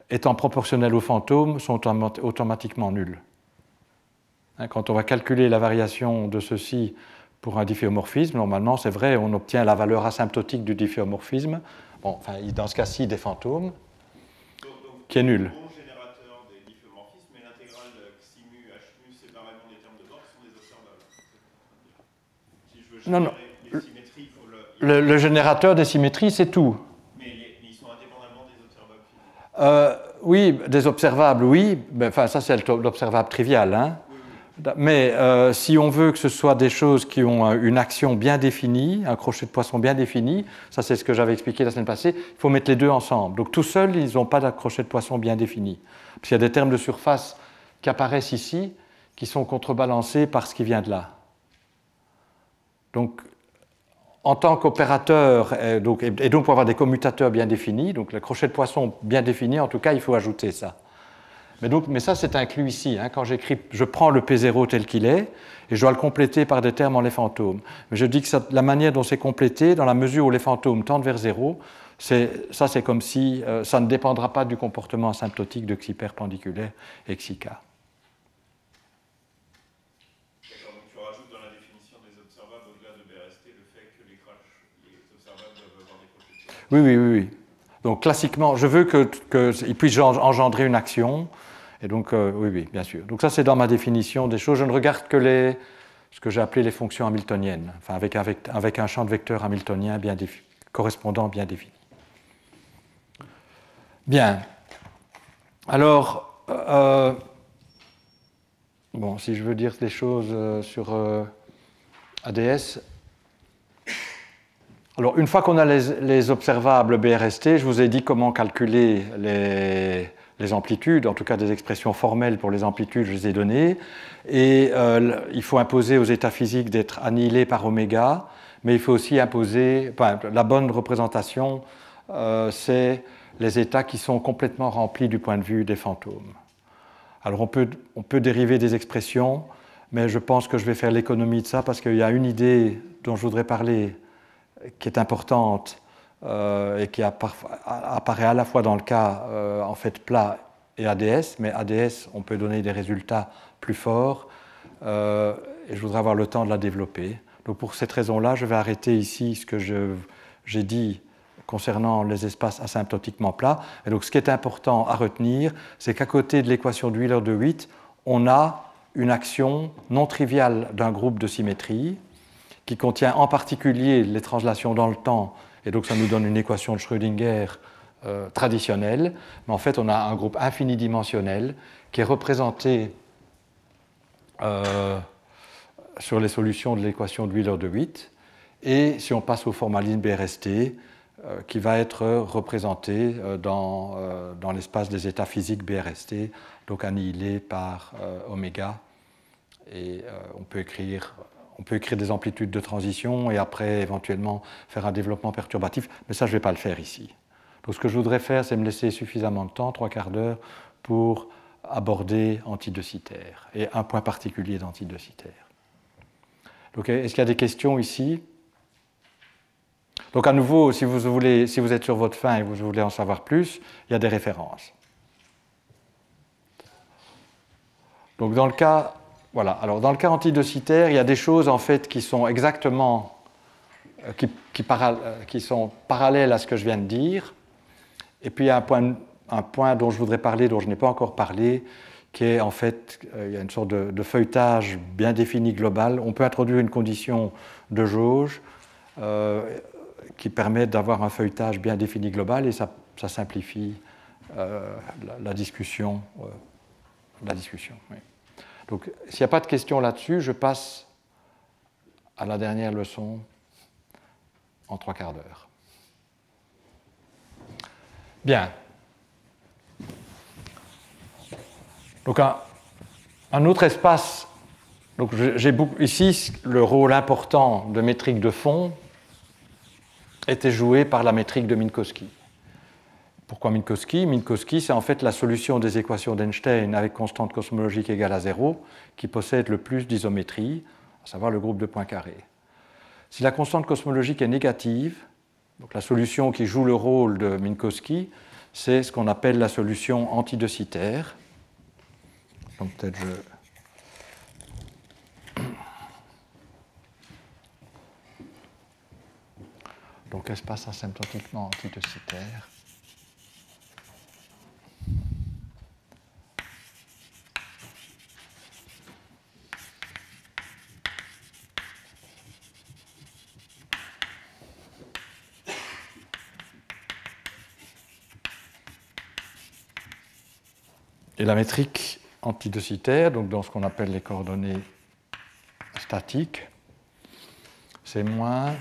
étant proportionnelle aux fantômes, sont automatiquement nuls. Quand on va calculer la variation de ceci pour un difféomorphisme, normalement, c'est vrai, on obtient la valeur asymptotique du difféomorphisme, bon, enfin, dans ce cas-ci, des fantômes, qui est nul. Le bon générateur des difféomorphismes et l'intégrale xi-mu, h-mu séparément des termes de bord sont des observables. Si je veux générer les symétries, il faut le générateur des symétries, c'est tout. Mais ils sont indépendamment des observables physiques. Oui, des observables, oui. Enfin, ça, c'est l'observable trivial, hein. Mais si on veut que ce soit des choses qui ont une action bien définie, un crochet de Poisson bien défini, ça c'est ce que j'avais expliqué la semaine passée, il faut mettre les deux ensemble. Donc tout seuls, ils n'ont pas de crochet de Poisson bien défini. Parce qu'il y a des termes de surface qui apparaissent ici, qui sont contrebalancés par ce qui vient de là. Donc, en tant qu'opérateur, et donc pour avoir des commutateurs bien définis, donc le crochet de Poisson bien défini, en tout cas, il faut ajouter ça. Mais ça, c'est inclus ici. Hein. Quand j'écris, je prends le P0 tel qu'il est et je dois le compléter par des termes en les fantômes. Mais je dis que la manière dont c'est complété, dans la mesure où les fantômes tendent vers 0, c'est comme si ça ne dépendra pas du comportement asymptotique de xi perpendiculaire et xi k. D'accord, donc tu rajoutes dans la définition des observables au-delà de BRST le fait que les observables doivent avoir des crochets de Poisson. Oui. Donc classiquement, je veux qu'il puisse engendrer une action. Et donc, oui, bien sûr. Donc ça, c'est dans ma définition des choses. Je ne regarde que ce que j'ai appelé les fonctions hamiltoniennes, enfin avec un champ de vecteurs hamiltonien correspondant bien défini. Bien. Alors, bon, si je veux dire des choses sur ADS. Alors, une fois qu'on a les observables BRST, je vous ai dit comment calculer les amplitudes, en tout cas des expressions formelles pour les amplitudes, je les ai données. Et il faut imposer aux états physiques d'être annihilés par oméga, mais il faut aussi imposer, enfin, la bonne représentation, c'est les états qui sont complètement remplis du point de vue des fantômes. Alors on peut dériver des expressions, mais je pense que je vais faire l'économie de ça parce qu'il y a une idée dont je voudrais parler qui est importante et qui apparaît à la fois dans le cas en fait plat et ADS, mais ADS, on peut donner des résultats plus forts et je voudrais avoir le temps de la développer. Donc pour cette raison-là, je vais arrêter ici ce que j'ai dit concernant les espaces asymptotiquement plats. Et donc ce qui est important à retenir, c'est qu'à côté de l'équation d'Euler de Witt, on a une action non triviale d'un groupe de symétrie qui contient en particulier les translations dans le temps, et donc ça nous donne une équation de Schrödinger traditionnelle, mais en fait on a un groupe infinidimensionnel qui est représenté sur les solutions de l'équation d'Euler de Witt, et si on passe au formalisme BRST, qui va être représenté dans l'espace des états physiques BRST, donc annihilé par oméga, et on peut écrire des amplitudes de transition et après éventuellement faire un développement perturbatif, mais ça je ne vais pas le faire ici. Donc ce que je voudrais faire, c'est me laisser suffisamment de temps, 3/4 d'heure, pour aborder Anti de Sitter et un point particulier d'Anti de Sitter. Donc est-ce qu'il y a des questions ici? Donc à nouveau, si vous êtes sur votre faim et vous voulez en savoir plus, il y a des références. Donc dans le cas, voilà. Alors dans le cas antidocitaire, il y a des choses en fait qui sont exactement, qui sont parallèles à ce que je viens de dire. Et puis il y a un point dont je voudrais parler, dont je n'ai pas encore parlé, qui est en fait, il y a une sorte de feuilletage bien défini global. On peut introduire une condition de jauge qui permet d'avoir un feuilletage bien défini global et ça simplifie la discussion. Oui. Donc, s'il n'y a pas de questions là-dessus, je passe à la dernière leçon en 3/4 d'heure. Bien. Donc, un autre espace. Donc, j'ai ici le rôle important de métrique de fond était joué par la métrique de Minkowski. Pourquoi Minkowski? Minkowski, c'est en fait la solution des équations d'Einstein avec constante cosmologique égale à 0 qui possède le plus d'isométrie, à savoir le groupe de points carrés. Si la constante cosmologique est négative, donc la solution qui joue le rôle de Minkowski, c'est ce qu'on appelle la solution antidocitaire. Donc peut-être Donc espace asymptotiquement antidocitaire. Et la métrique antidocitaire, donc dans ce qu'on appelle les coordonnées statiques, c'est moins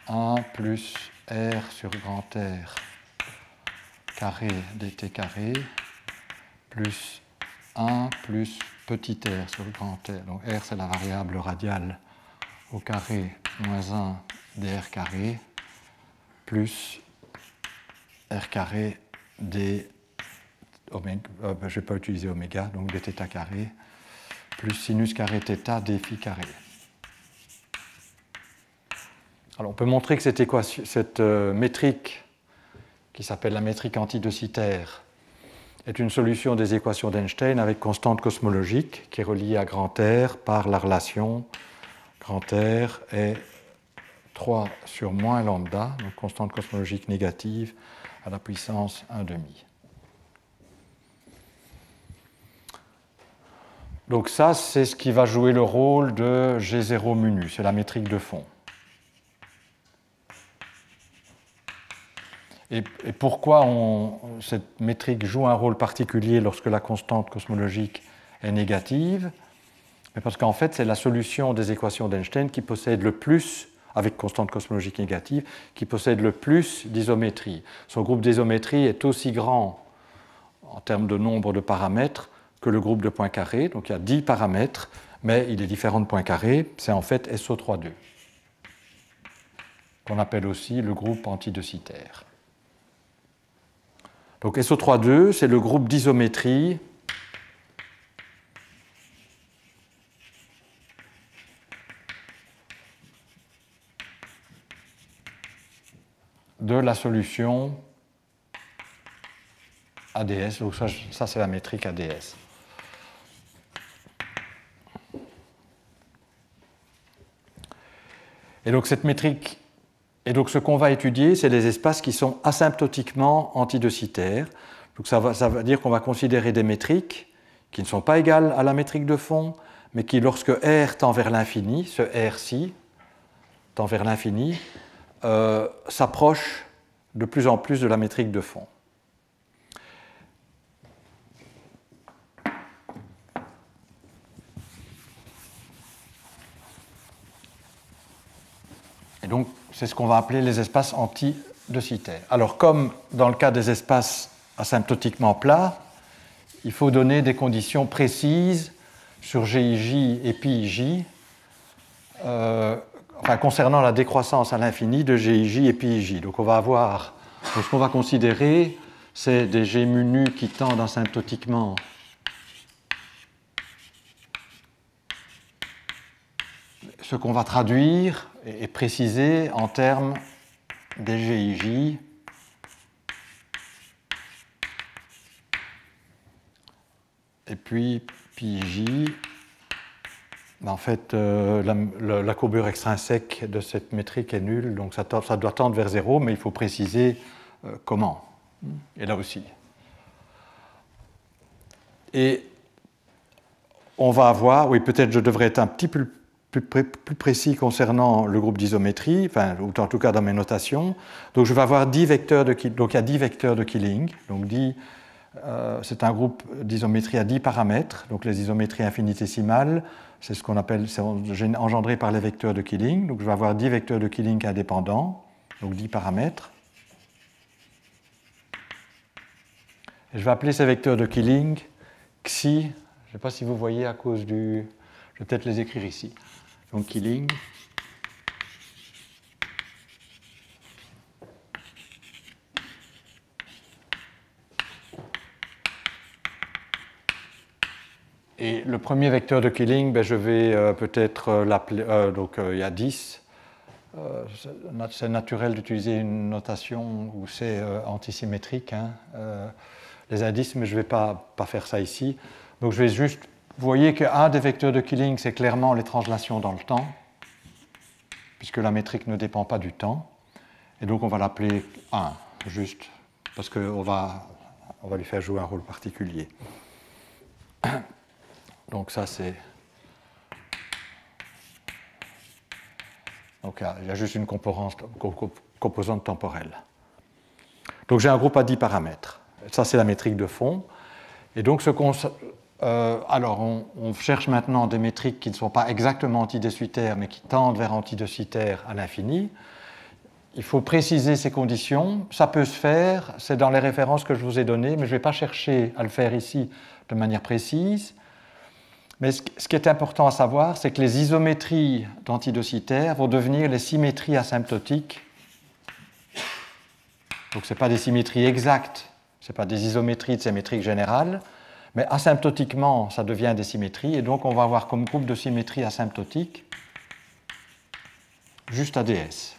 1 plus R sur grand R carré dt carré plus 1 plus petit r sur grand R. Donc R, c'est la variable radiale au carré moins 1 dr carré plus R carré d oméga, je ne vais pas utiliser oméga, donc dθ carré plus sinus carré θ d phi carré. Alors on peut montrer que cette métrique, qui s'appelle la métrique antidocitaire, est une solution des équations d'Einstein avec constante cosmologique qui est reliée à grand R par la relation grand R est 3 sur moins lambda, donc constante cosmologique négative à la puissance 1,5. Donc ça, c'est ce qui va jouer le rôle de G0 mu, c'est la métrique de fond. Et pourquoi cette métrique joue un rôle particulier lorsque la constante cosmologique est négative? mais parce qu'en fait, c'est la solution des équations d'Einstein qui possède le plus, avec constante cosmologique négative, qui possède le plus d'isométrie. Son groupe d'isométrie est aussi grand en termes de nombre de paramètres que le groupe de Poincaré. Donc il y a 10 paramètres, mais il est différent de Poincaré. C'est en fait SO32, qu'on appelle aussi le groupe antidecitaire. Donc SO32, c'est le groupe d'isométrie de la solution ADS. Donc ça c'est la métrique ADS. Et donc cette métrique, et donc ce qu'on va étudier, c'est les espaces qui sont asymptotiquement antidecitaires. Donc ça veut dire qu'on va considérer des métriques qui ne sont pas égales à la métrique de fond, mais qui, lorsque R tend vers l'infini, ce R-ci tend vers l'infini, s'approche de plus en plus de la métrique de fond. Et donc, c'est ce qu'on va appeler les espaces antidecitaires. Alors, comme dans le cas des espaces asymptotiquement plats, il faut donner des conditions précises sur GIJ et PIJ, concernant la décroissance à l'infini de GIJ et PIJ. Donc, ce qu'on va considérer, c'est des G mu nu qui tendent asymptotiquement ce qu'on va traduire et préciser en termes des GIJ et puis PIJ. En fait, la courbure extrinsèque de cette métrique est nulle, donc ça doit tendre vers 0, mais il faut préciser comment. Et là aussi. Et on va avoir, oui, peut-être je devrais être un petit peu plus précis concernant le groupe d'isométrie, ou en tout cas dans mes notations. Donc je vais avoir 10 vecteurs de Killing. Donc il y a 10 vecteurs de Killing. Donc c'est un groupe d'isométrie à 10 paramètres. Donc les isométries infinitésimales, c'est ce qu'on appelle, c'est engendré par les vecteurs de Killing. Donc je vais avoir 10 vecteurs de Killing indépendants, donc 10 paramètres. Et je vais appeler ces vecteurs de Killing Xi. Je ne sais pas si vous voyez à cause du... Je vais peut-être les écrire ici. Donc Killing. Et le premier vecteur de Killing, je vais peut-être l'appeler... donc il y a 10. C'est naturel d'utiliser une notation où c'est antisymétrique, les indices, mais je ne vais pas faire ça ici. Donc je vais juste... Vous voyez qu'un des vecteurs de Killing, c'est clairement les translations dans le temps, puisque la métrique ne dépend pas du temps. Et donc on va l'appeler 1, juste, parce qu'on va lui faire jouer un rôle particulier. Donc ça c'est... Donc il y a juste une composante temporelle. Donc j'ai un groupe à 10 paramètres. Ça c'est la métrique de fond. Et donc alors on cherche maintenant des métriques qui ne sont pas exactement antidecitaires, mais qui tendent vers antidecitaires à l'infini. Il faut préciser ces conditions. Ça peut se faire, c'est dans les références que je vous ai données, mais je ne vais pas chercher à le faire ici de manière précise. Mais ce qui est important à savoir, c'est que les isométries d'antidecitaires vont devenir les symétries asymptotiques. Donc ce n'est pas des symétries exactes, ce n'est pas des isométries de ces métriques générales, mais asymptotiquement, ça devient des symétries, et donc on va avoir comme groupe de symétries asymptotiques juste ADS.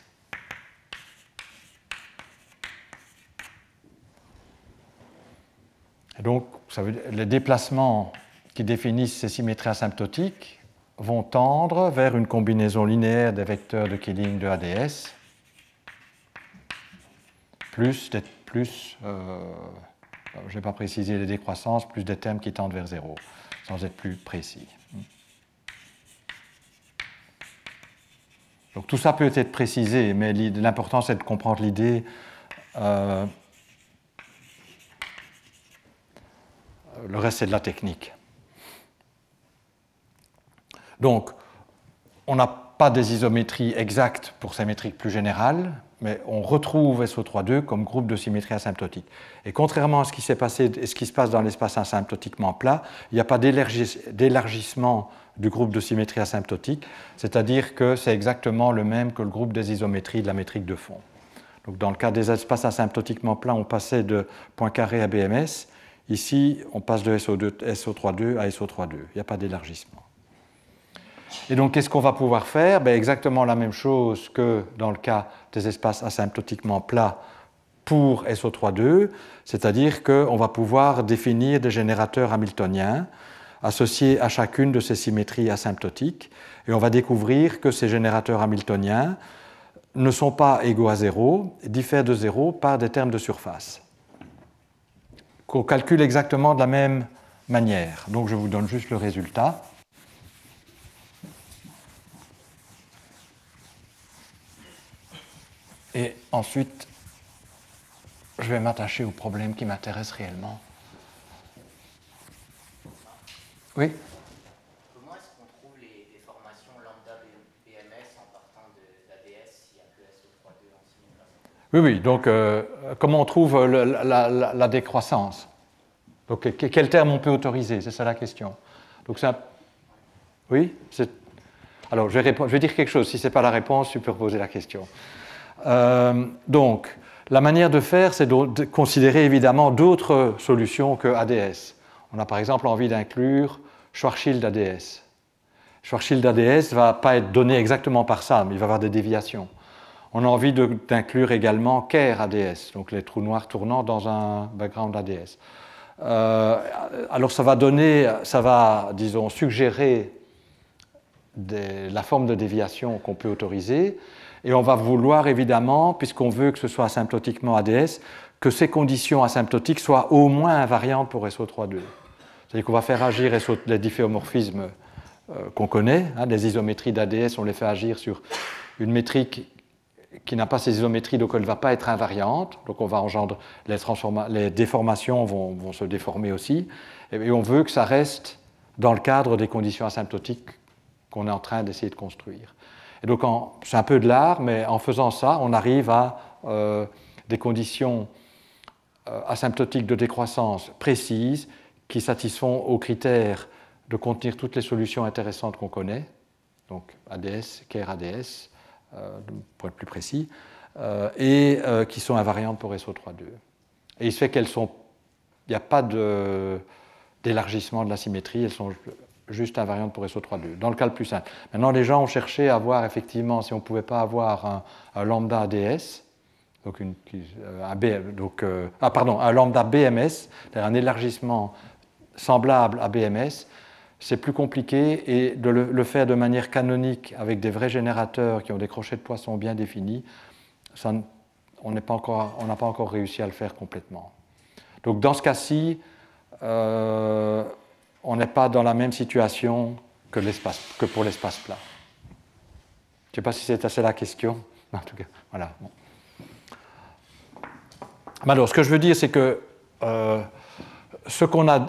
Et donc, ça veut dire, les déplacements qui définissent ces symétries asymptotiques vont tendre vers une combinaison linéaire des vecteurs de Killing de ADS, plus je n'ai pas précisé les décroissances, plus des termes qui tendent vers 0, sans être plus précis. Donc tout ça peut être précisé, mais l'important c'est de comprendre l'idée. Le reste c'est de la technique. Donc, on n'a pas des isométries exactes pour ces métriques plus générales, mais on retrouve SO3,2 comme groupe de symétrie asymptotique. Et contrairement à ce qui s'est passé et ce qui se passe dans l'espace asymptotiquement plat, il n'y a pas d'élargissement du groupe de symétrie asymptotique, c'est-à-dire que c'est exactement le même que le groupe des isométries de la métrique de fond. Donc, dans le cas des espaces asymptotiquement plats, on passait de Poincaré à BMS. Ici, on passe de SO3,2 à SO3,2. Il n'y a pas d'élargissement. Et donc, qu'est-ce qu'on va pouvoir faire? Exactement la même chose que dans le cas des espaces asymptotiquement plats pour SO3,2, c'est-à-dire qu'on va pouvoir définir des générateurs hamiltoniens associés à chacune de ces symétries asymptotiques, et on va découvrir que ces générateurs hamiltoniens ne sont pas égaux à 0, diffèrent de 0 par des termes de surface, qu'on calcule exactement de la même manière. Donc, je vous donne juste le résultat. Et ensuite, je vais m'attacher au problème qui m'intéresse réellement. Oui? Comment est-ce qu'on trouve les déformations lambda BMS en partant d'ADS s'il n'y a que SO3,2 en symétrie? Oui, donc comment on trouve la décroissance? Donc, quel terme on peut autoriser? C'est ça la question. Donc, oui? Alors, je vais dire quelque chose. Si ce n'est pas la réponse, tu peux reposer la question. Donc, la manière de faire, c'est de considérer évidemment d'autres solutions que ADS. On a par exemple envie d'inclure Schwarzschild ADS. Schwarzschild ADS ne va pas être donné exactement par ça, mais il va y avoir des déviations. On a envie d'inclure également Kerr ADS, donc les trous noirs tournants dans un background ADS. Alors ça va, disons, suggérer la forme de déviation qu'on peut autoriser. Et on va vouloir évidemment, puisqu'on veut que ce soit asymptotiquement ADS, que ces conditions asymptotiques soient au moins invariantes pour SO3,2. C'est-à-dire qu'on va faire agir les difféomorphismes qu'on connaît, les isométries d'ADS, on les fait agir sur une métrique qui n'a pas ces isométries, donc elle ne va pas être invariante, donc on va engendrer les déformations vont se déformer aussi, et on veut que ça reste dans le cadre des conditions asymptotiques qu'on est en train d'essayer de construire. Et donc, c'est un peu de l'art, mais en faisant ça, on arrive à des conditions asymptotiques de décroissance précises qui satisfont aux critères de contenir toutes les solutions intéressantes qu'on connaît, donc ADS, Kerr ADS, pour être plus précis, et qui sont invariantes pour SO3,2. Et il se fait il n'y a pas d'élargissement de la symétrie, elles sont juste invariantes pour SO3,2, dans le cas le plus simple. Maintenant, les gens ont cherché à voir effectivement si on ne pouvait pas avoir un lambda ADS, donc un lambda BMS, c'est-à-dire un élargissement semblable à BMS. C'est plus compliqué, et de le faire de manière canonique avec des vrais générateurs qui ont des crochets de poisson bien définis, on n'a pas encore réussi à le faire complètement. Donc dans ce cas-ci, on n'est pas dans la même situation que pour l'espace plat. Je ne sais pas si c'est assez la question. En tout cas, voilà. Bon. Alors, ce que je veux dire, c'est que ce qu'on a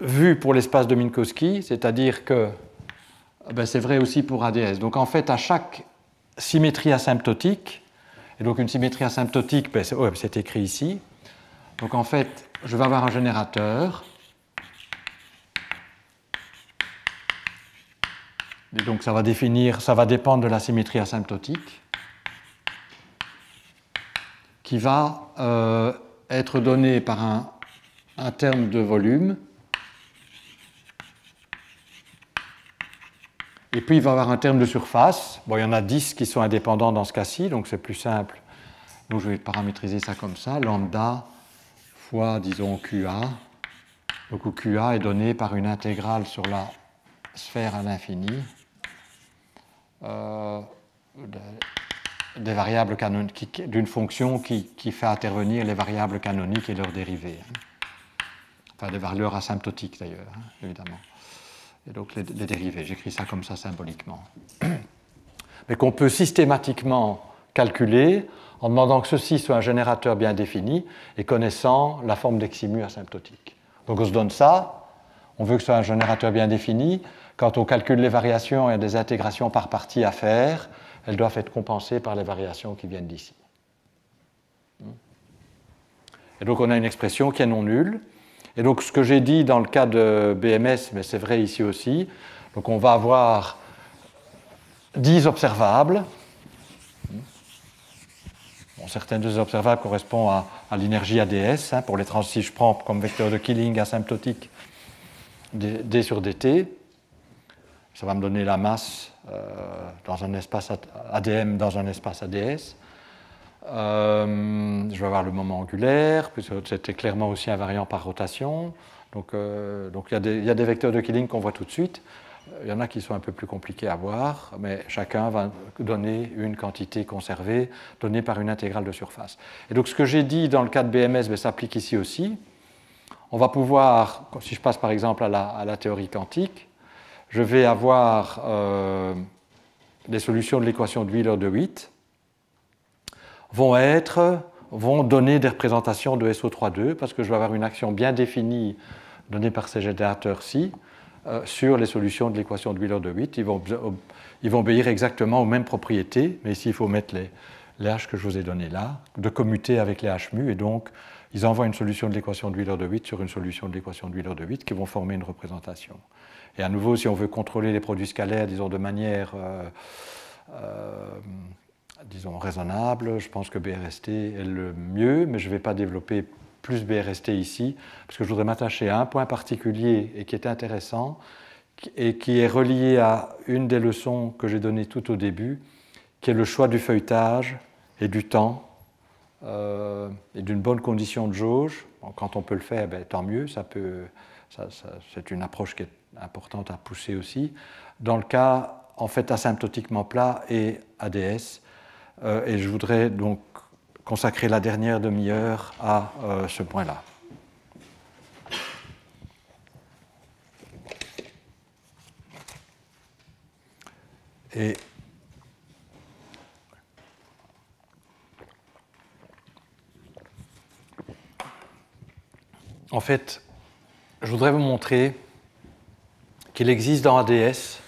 vu pour l'espace de Minkowski, c'est-à-dire que c'est vrai aussi pour ADS. Donc, en fait, à chaque symétrie asymptotique, et donc une symétrie asymptotique, c'est écrit ici. Donc, en fait, je vais avoir un générateur. Et donc, ça va dépendre de la symétrie asymptotique, qui va être donné par un terme de volume. Et puis, il va y avoir un terme de surface. Bon, il y en a 10 qui sont indépendants dans ce cas-ci, donc c'est plus simple. Donc, je vais paramétriser ça comme ça, lambda fois, disons, QA. Donc, où QA est donné par une intégrale sur la sphère à l'infini des variables canoniques, d'une fonction qui fait intervenir les variables canoniques et leurs dérivées. Enfin, des valeurs asymptotiques, d'ailleurs, évidemment. Et donc, les dérivées. J'écris ça comme ça symboliquement. Mais qu'on peut systématiquement calculer en demandant que ceci soit un générateur bien défini et connaissant la forme d'eximu asymptotique. Donc on se donne ça, on veut que ce soit un générateur bien défini. Quand on calcule les variations, il y a des intégrations par partie à faire. Elles doivent être compensées par les variations qui viennent d'ici. Et donc on a une expression qui est non nulle. Et donc ce que j'ai dit dans le cas de BMS, mais c'est vrai ici aussi, donc on va avoir 10 observables. Bon, certaines des observables correspondent à l'énergie ADS. Pour les si je prends comme vecteur de Killing asymptotique d sur dt, ça va me donner la masse dans un espace ADM dans un espace ADS. Je vais avoir le moment angulaire, puisque c'était clairement aussi invariant par rotation. Donc il y a des vecteurs de Killing qu'on voit tout de suite. Il y en a qui sont un peu plus compliqués à voir, mais chacun va donner une quantité conservée, donnée par une intégrale de surface. Et donc ce que j'ai dit dans le cas de BMS s'applique ici aussi. On va pouvoir, si je passe par exemple à la théorie quantique, je vais avoir des solutions de l'équation de Wheeler de Witt vont donner des représentations de SO3,2 parce que je vais avoir une action bien définie donnée par ces générateurs-ci sur les solutions de l'équation de Wheeler de Witt. Ils vont obéir exactement aux mêmes propriétés, mais ici il faut mettre les H que je vous ai donnés là, de commuter avec les H mu, et donc ils envoient une solution de l'équation de Wheeler de Witt sur une solution de l'équation de Wheeler de Witt qui vont former une représentation. Et à nouveau, si on veut contrôler les produits scalaires, disons de manière disons raisonnable, je pense que BRST est le mieux, mais je ne vais pas développer plus BRST ici, parce que je voudrais m'attacher à un point particulier et qui est intéressant, et qui est relié à une des leçons que j'ai données tout au début, qui est le choix du feuilletage et du temps, et d'une bonne condition de jauge. Bon, quand on peut le faire, ben, tant mieux, c'est une approche qui est importante à pousser aussi. Dans le cas, en fait, asymptotiquement plat et ADS, et je voudrais donc consacrer la dernière demi-heure à ce point-là. Et en fait, je voudrais vous montrer qu'il existe dans ADS,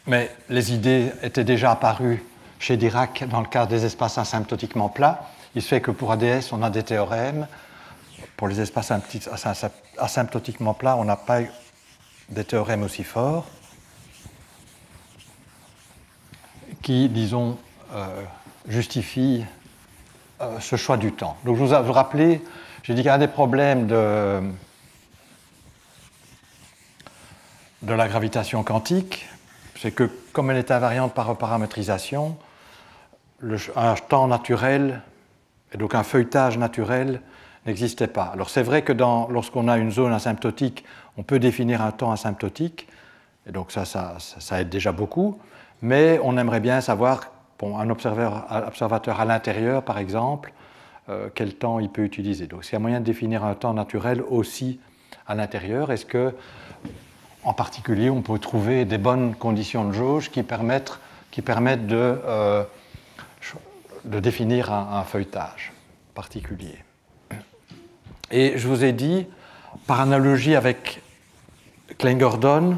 mais les idées étaient déjà apparues chez Dirac dans le cas des espaces asymptotiquement plats. Il se fait que pour ADS, on a des théorèmes. Pour les espaces asymptotiquement plats, on n'a pas des théorèmes aussi forts qui, disons, justifient ce choix du temps. Donc, je vous rappelle, j'ai dit qu'un des problèmes de la gravitation quantique, c'est que, comme elle est invariante par reparamétrisation, un temps naturel, et donc un feuilletage naturel, n'existait pas. Alors c'est vrai que lorsqu'on a une zone asymptotique, on peut définir un temps asymptotique, et donc ça aide déjà beaucoup, mais on aimerait bien savoir, pour un observateur à l'intérieur, par exemple, quel temps il peut utiliser. Donc s'il y a moyen de définir un temps naturel aussi à l'intérieur, est-ce que, en particulier, on peut trouver des bonnes conditions de jauge qui permettent de définir un feuilletage particulier. Et je vous ai dit, par analogie avec Klein-Gordon,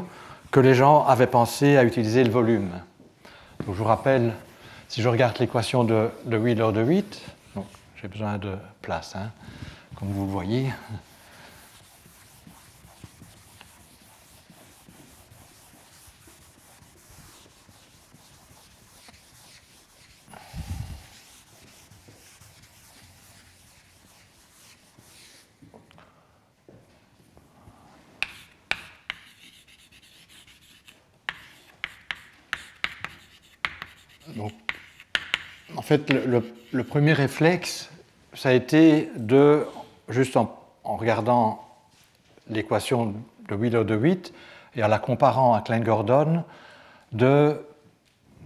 que les gens avaient pensé à utiliser le volume. Donc je vous rappelle, si je regarde l'équation de Wheeler de Witt, j'ai besoin de place, comme vous le voyez. Donc, en fait, le premier réflexe, ça a été de, juste en regardant l'équation de Wheeler de Witt et en la comparant à Klein-Gordon, de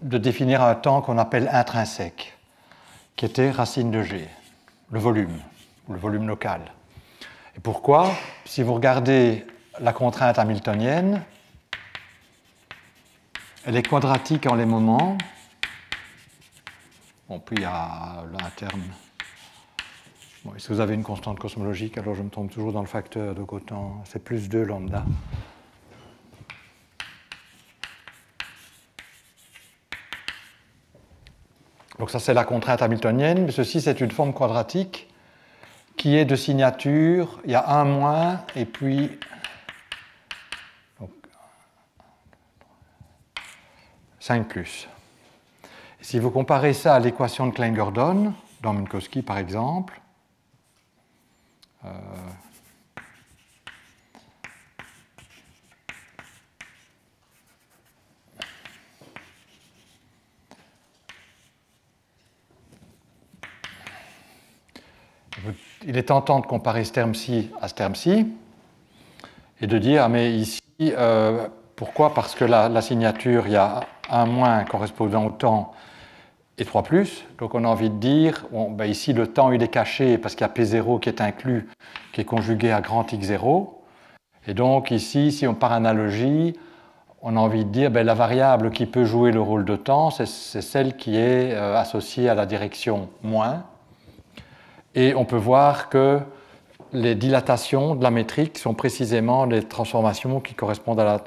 définir un temps qu'on appelle intrinsèque, qui était racine de G, le volume local. Et pourquoi? Si vous regardez la contrainte hamiltonienne, elle est quadratique en les moments. Bon, puis il y a là un terme Bon, si vous avez une constante cosmologique, alors je me trompe toujours dans le facteur, donc autant c'est plus 2 lambda. Donc ça c'est la contrainte hamiltonienne, mais ceci c'est une forme quadratique qui est de signature, il y a un moins et puis donc, 5 plus. Et si vous comparez ça à l'équation de Klein-Gordon, dans Minkowski par exemple, il est tentant de comparer ce terme-ci à ce terme-ci et de dire, ah, mais ici, pourquoi? Parce que la signature, il y a un moins correspondant au temps et 3 plus. Donc on a envie de dire, bon, ben ici le temps il est caché parce qu'il y a P0 qui est inclus, qui est conjugué à grand X0. Et donc ici, si on par analogie, on a envie de dire, ben, la variable qui peut jouer le rôle de temps, c'est celle qui est associée à la direction moins. Et on peut voir que les dilatations de la métrique sont précisément les transformations qui correspondent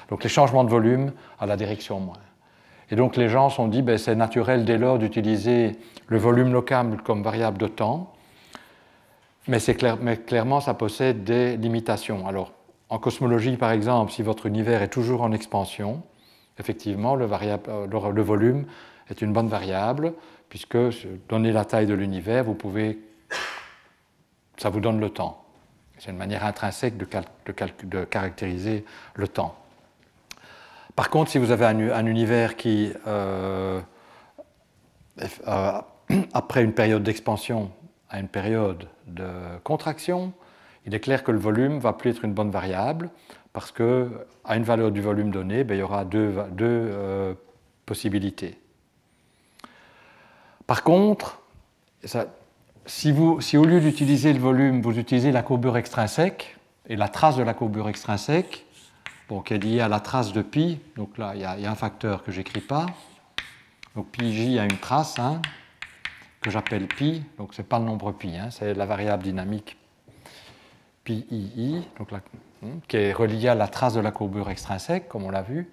donc les changements de volume à la direction moins. Et donc les gens se sont dit, ben, c'est naturel dès lors d'utiliser le volume local comme variable de temps, mais clairement ça possède des limitations. Alors en cosmologie par exemple, si votre univers est toujours en expansion, effectivement le volume est une bonne variable, puisque donner la taille de l'univers, ça vous donne le temps. C'est une manière intrinsèque de caractériser le temps. Par contre, si vous avez un univers qui, après une période d'expansion, a une période de contraction, il est clair que le volume ne va plus être une bonne variable, parce qu'à une valeur du volume donnée, ben, il y aura deux possibilités. Par contre, si au lieu d'utiliser le volume, vous utilisez la courbure extrinsèque, et la trace de la courbure extrinsèque, bon, qui est liée à la trace de pi, donc là, il y a un facteur que je n'écris pas, donc pi a une trace, hein, que j'appelle pi, donc ce n'est pas le nombre pi, hein, c'est la variable dynamique pi i, donc qui est reliée à la trace de la courbure extrinsèque, comme on l'a vu.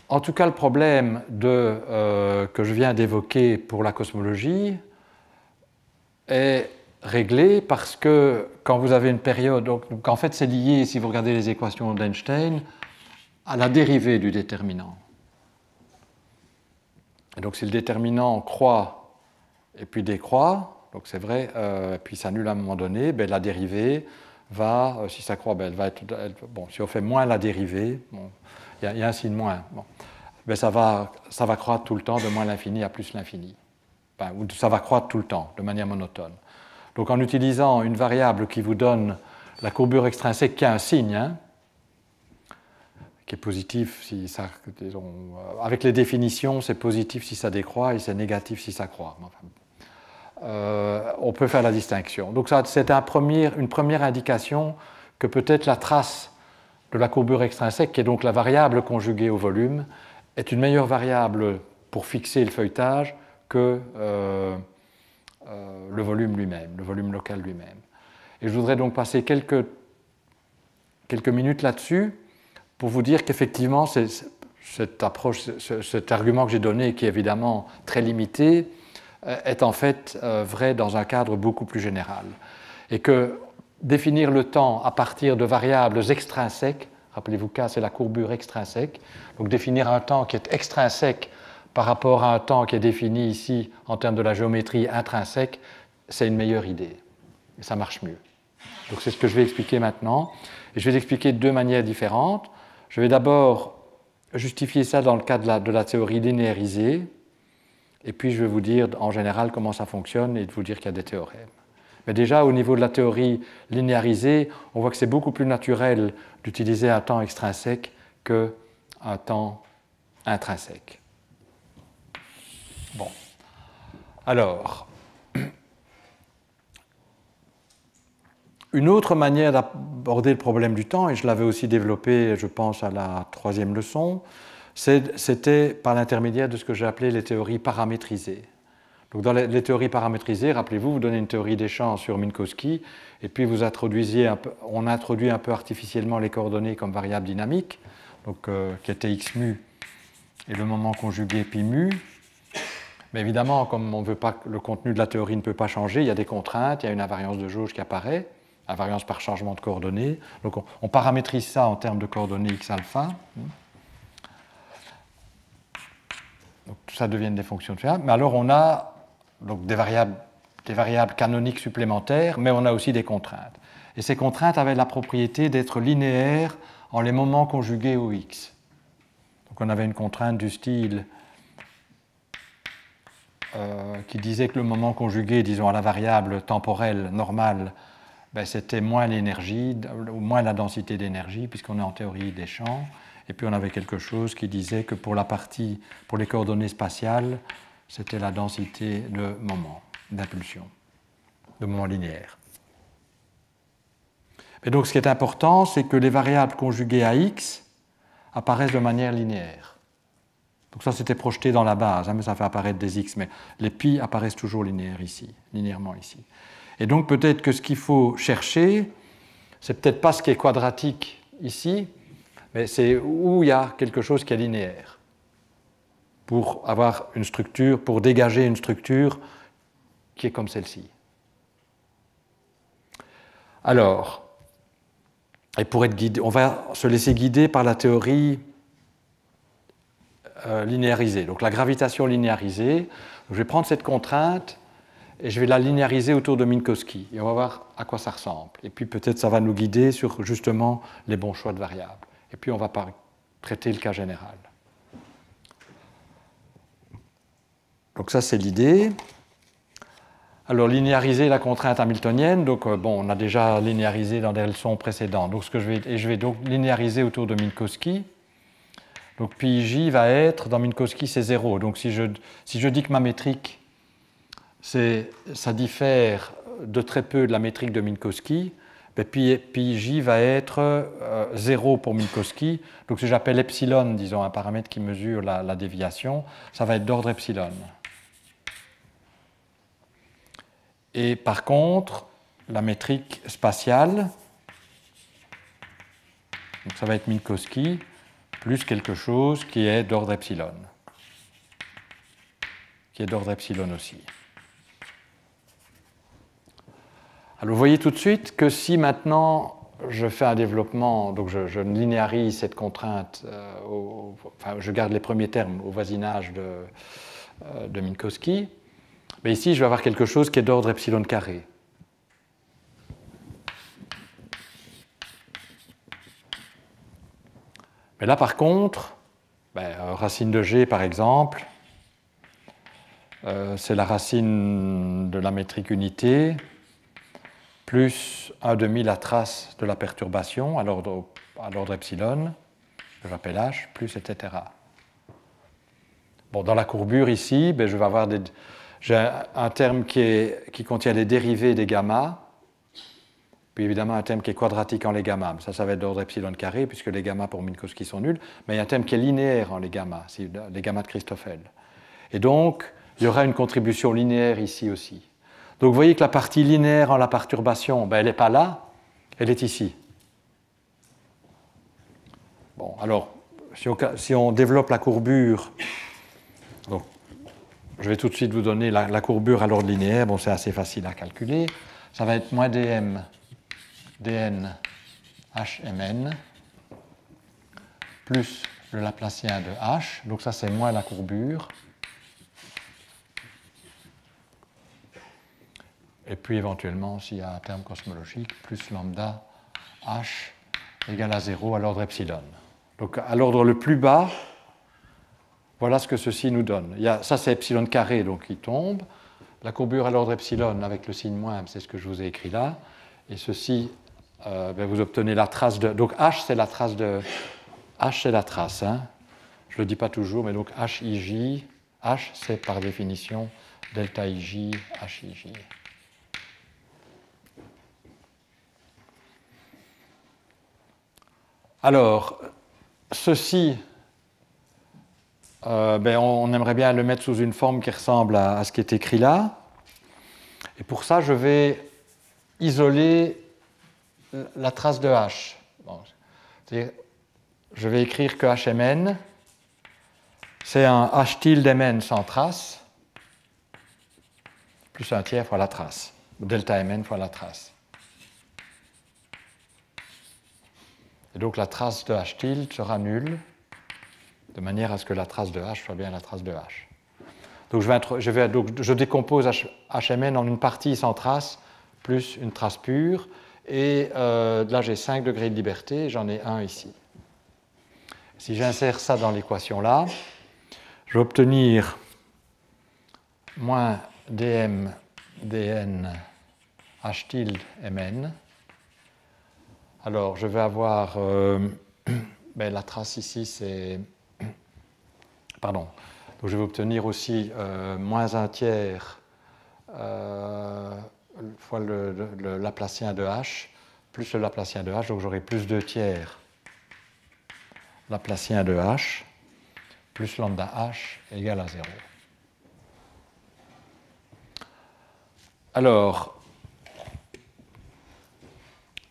En tout cas, le problème que je viens d'évoquer pour la cosmologie est réglé parce que quand vous avez une période, donc en fait c'est lié, si vous regardez les équations d'Einstein, à la dérivée du déterminant. Et donc si le déterminant croît et puis décroît, donc c'est vrai, puis s'annule à un moment donné, ben, la dérivée va, si ça croît, ben, elle va être, bon, si on fait moins la dérivée, bon, il y a un signe moins. Bon. Ben ça va croître tout le temps de moins l'infini à plus l'infini. Enfin, ou ça va croître tout le temps, de manière monotone. Donc en utilisant une variable qui vous donne la courbure extrinsèque qui a un signe, hein, qui est positif si ça... Disons, avec les définitions, c'est positif si ça décroît et c'est négatif si ça croît. Enfin, on peut faire la distinction. Donc ça, c'est une première indication que peut-être la trace de la courbure extrinsèque, qui est donc la variable conjuguée au volume, est une meilleure variable pour fixer le feuilletage que le volume lui-même, le volume local lui-même. Et je voudrais donc passer quelques minutes là-dessus pour vous dire qu'effectivement, cette approche, cet argument que j'ai donné, qui est évidemment très limité, est en fait vrai dans un cadre beaucoup plus général. Et que définir le temps à partir de variables extrinsèques, rappelez-vous K, c'est la courbure extrinsèque, donc définir un temps qui est extrinsèque par rapport à un temps qui est défini ici en termes de la géométrie intrinsèque, c'est une meilleure idée. Et ça marche mieux. Donc c'est ce que je vais expliquer maintenant. Et je vais l'expliquer de deux manières différentes. Je vais d'abord justifier ça dans le cadre de la théorie linéarisée, et puis je vais vous dire en général comment ça fonctionne et de vous dire qu'il y a des théorèmes. Mais déjà, au niveau de la théorie linéarisée, on voit que c'est beaucoup plus naturel d'utiliser un temps extrinsèque qu'un temps intrinsèque. Bon. Alors, une autre manière d'aborder le problème du temps, et je l'avais aussi développé, je pense, à la troisième leçon, c'était par l'intermédiaire de ce que j'ai appelé les théories paramétrisées. Donc dans les théories paramétrisées, rappelez-vous, vous donnez une théorie des champs sur Minkowski, et puis on introduit un peu artificiellement les coordonnées comme variable dynamique, donc, qui était x mu et le moment conjugué pi mu. Mais évidemment, comme on veut pas, le contenu de la théorie ne peut pas changer, il y a des contraintes, il y a une invariance de jauge qui apparaît, invariance par changement de coordonnées. Donc on paramétrise ça en termes de coordonnées x alpha. Donc tout ça devient des fonctions de phi. Mais alors on a donc des variables canoniques supplémentaires, mais on a aussi des contraintes. Et ces contraintes avaient la propriété d'être linéaires en les moments conjugués au x. Donc on avait une contrainte du style qui disait que le moment conjugué, disons, à la variable temporelle normale, ben, c'était moins l'énergie, ou moins la densité d'énergie, puisqu'on est en théorie des champs. Et puis on avait quelque chose qui disait que pour les coordonnées spatiales, c'était la densité de moment, d'impulsion, de moment linéaire. Et donc ce qui est important, c'est que les variables conjuguées à x apparaissent de manière linéaire. Donc ça, c'était projeté dans la base, mais ça fait apparaître des x, mais les pi apparaissent toujours linéairement ici. Et donc peut-être que ce qu'il faut chercher, c'est peut-être pas ce qui est quadratique ici, mais c'est où il y a quelque chose qui est linéaire, pour avoir une structure, pour dégager une structure qui est comme celle-ci. Alors, et pour être guidé, on va se laisser guider par la théorie linéarisée, donc la gravitation linéarisée. Je vais prendre cette contrainte et je vais la linéariser autour de Minkowski, et on va voir à quoi ça ressemble. Et puis peut-être ça va nous guider sur justement les bons choix de variables. Et puis on va traiter le cas général. Donc ça, c'est l'idée. Alors, linéariser la contrainte hamiltonienne, donc bon, on a déjà linéarisé dans des leçons précédentes. Donc, je vais donc linéariser autour de Minkowski. Donc, pi va être, dans Minkowski, c'est 0. Donc, si je dis que ma métrique, ça diffère de très peu de la métrique de Minkowski, ben, pi va être 0 pour Minkowski. Donc, si j'appelle epsilon, disons, un paramètre qui mesure la déviation, ça va être d'ordre epsilon. Et par contre, la métrique spatiale, donc ça va être Minkowski, plus quelque chose qui est d'ordre epsilon, qui est d'ordre epsilon aussi. Alors vous voyez tout de suite que si maintenant je fais un développement, donc je linéarise cette contrainte, enfin je garde les premiers termes au voisinage de Minkowski, mais ici je vais avoir quelque chose qui est d'ordre epsilon carré. Mais là, par contre, racine de g, par exemple, c'est la racine de la métrique unité, plus 1/2 la trace de la perturbation à l'ordre epsilon, que j'appelle h, plus etc. Bon, dans la courbure, ici, je vais avoir j'ai un terme qui contient les dérivés des gamma, puis évidemment un terme qui est quadratique en les gamma. Ça va être d'ordre epsilon carré, puisque les gamma pour Minkowski sont nuls, mais il y a un terme qui est linéaire en les gamma de Christoffel. Et donc, il y aura une contribution linéaire ici aussi. Donc vous voyez que la partie linéaire en la perturbation, elle n'est pas là, elle est ici. Bon, alors, si on développe la courbure, donc, je vais tout de suite vous donner la courbure à l'ordre linéaire, bon, c'est assez facile à calculer. Ça va être moins dm dn hmn plus le Laplacien de h, donc ça c'est moins la courbure. Et puis éventuellement, s'il y a un terme cosmologique, plus lambda h égale à 0 à l'ordre epsilon. Donc à l'ordre le plus bas, voilà ce que ceci nous donne. Ça c'est epsilon carré, donc il tombe. La courbure à l'ordre epsilon avec le signe moins, c'est ce que je vous ai écrit là. Et ceci, vous obtenez la trace de... Donc h c'est la trace de... h c'est la trace, hein. Je ne le dis pas toujours, mais donc HIJ, h c'est par définition delta IJ, HIJ. Alors, ceci, on aimerait bien le mettre sous une forme qui ressemble à ce qui est écrit là. Et pour ça, je vais isoler la trace de H. Bon, je vais écrire que HMN, c'est un H tilde Mn sans trace, plus un tiers fois la trace, delta Mn fois la trace. Et donc la trace de H tilde sera nulle, de manière à ce que la trace de H soit bien la trace de H. Donc je décompose HMN en une partie sans trace, plus une trace pure, et là j'ai 5 degrés de liberté, j'en ai 1 ici. Si j'insère ça dans l'équation là, je vais obtenir moins dm dn H tilde Mn. Alors, je vais avoir la trace ici, c'est. Pardon. Donc, je vais obtenir aussi moins un tiers fois le Laplacien de H, plus le Laplacien de H. Donc, j'aurai plus 2 tiers Laplacien de H, plus lambda H égale à 0. Alors,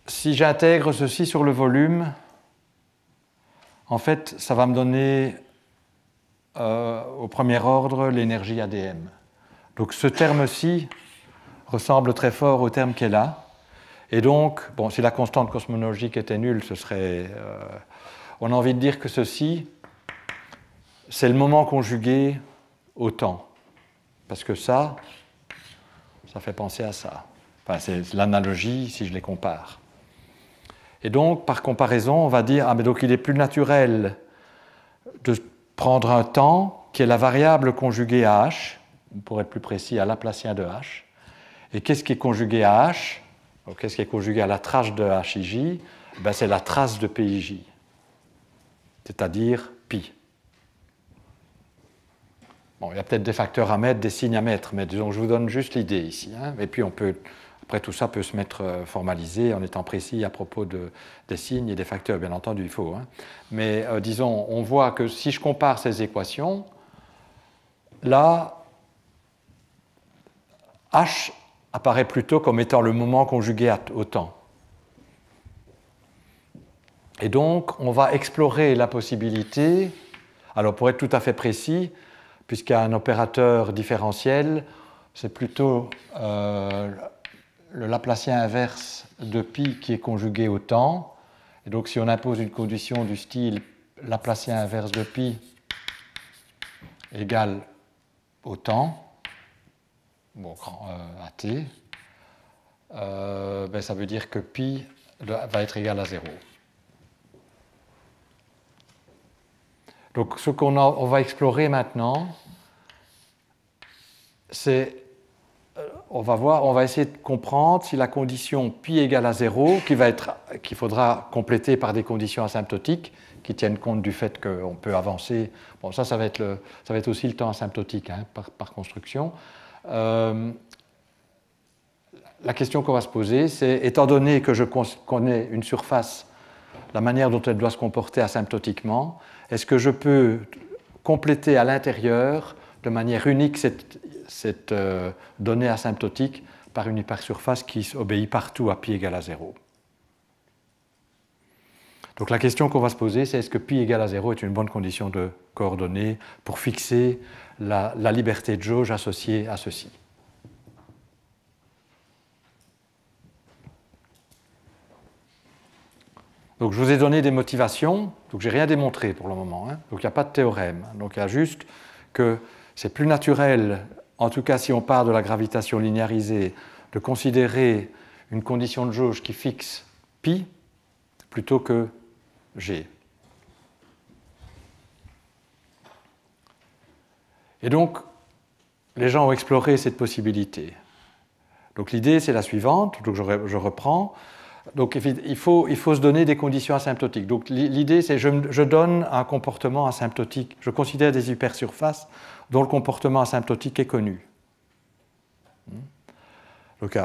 si j'intègre ceci sur le volume, en fait, ça va me donner au premier ordre l'énergie AdM. Donc ce terme-ci ressemble très fort au terme qui est là. Et donc, bon, si la constante cosmologique était nulle, ce serait... on a envie de dire que ceci, c'est le moment conjugué au temps. Parce que ça fait penser à ça. Enfin, c'est l'analogie si je les compare. Et donc, par comparaison, on va dire, mais donc il est plus naturel de prendre un temps qui est la variable conjuguée à H, pour être plus précis, à Laplacien de H. Et qu'est-ce qui est conjugué à H? Qu'est-ce qui est conjugué à la trace de HIJ? C'est la trace de PIJ, c'est-à-dire pi. Bon, il y a peut-être des facteurs à mettre, des signes à mettre, mais disons, je vous donne juste l'idée ici. Et puis, après, tout ça peut se mettre formalisé en étant précis à propos des signes et des facteurs, bien entendu, il faut. Mais disons, on voit que si je compare ces équations, là, H apparaît plutôt comme étant le moment conjugué au temps. Et donc, on va explorer la possibilité, alors pour être tout à fait précis, puisqu'il y a un opérateur différentiel, c'est plutôt le Laplacien inverse de pi qui est conjugué au temps. Et donc, si on impose une condition du style Laplacien inverse de pi égale au temps, bon, at, ça veut dire que pi va être égal à 0. Donc, ce qu'on va explorer maintenant, c'est, on va essayer de comprendre si la condition pi égale à 0, qu'il faudra compléter par des conditions asymptotiques qui tiennent compte du fait qu'on peut avancer. Bon, ça va être aussi le temps asymptotique par construction. La question qu'on va se poser, c'est, étant donné que je connais une surface, la manière dont elle doit se comporter asymptotiquement, est-ce que je peux compléter à l'intérieur de manière unique cette donnée asymptotique par une hypersurface qui obéit partout à pi égale à 0. Donc la question qu'on va se poser, c'est est-ce que pi égale à 0 est une bonne condition de coordonnées pour fixer la liberté de jauge associée à ceci. Donc je vous ai donné des motivations, donc je n'ai rien démontré pour le moment, donc il n'y a pas de théorème. Donc il y a juste que c'est plus naturel, en tout cas si on part de la gravitation linéarisée, de considérer une condition de jauge qui fixe pi plutôt que g. Et donc, les gens ont exploré cette possibilité. Donc l'idée c'est la suivante, donc je reprends. Donc il faut se donner des conditions asymptotiques. Donc l'idée c'est je donne un comportement asymptotique, je considère des hypersurfaces dont le comportement asymptotique est connu. Donc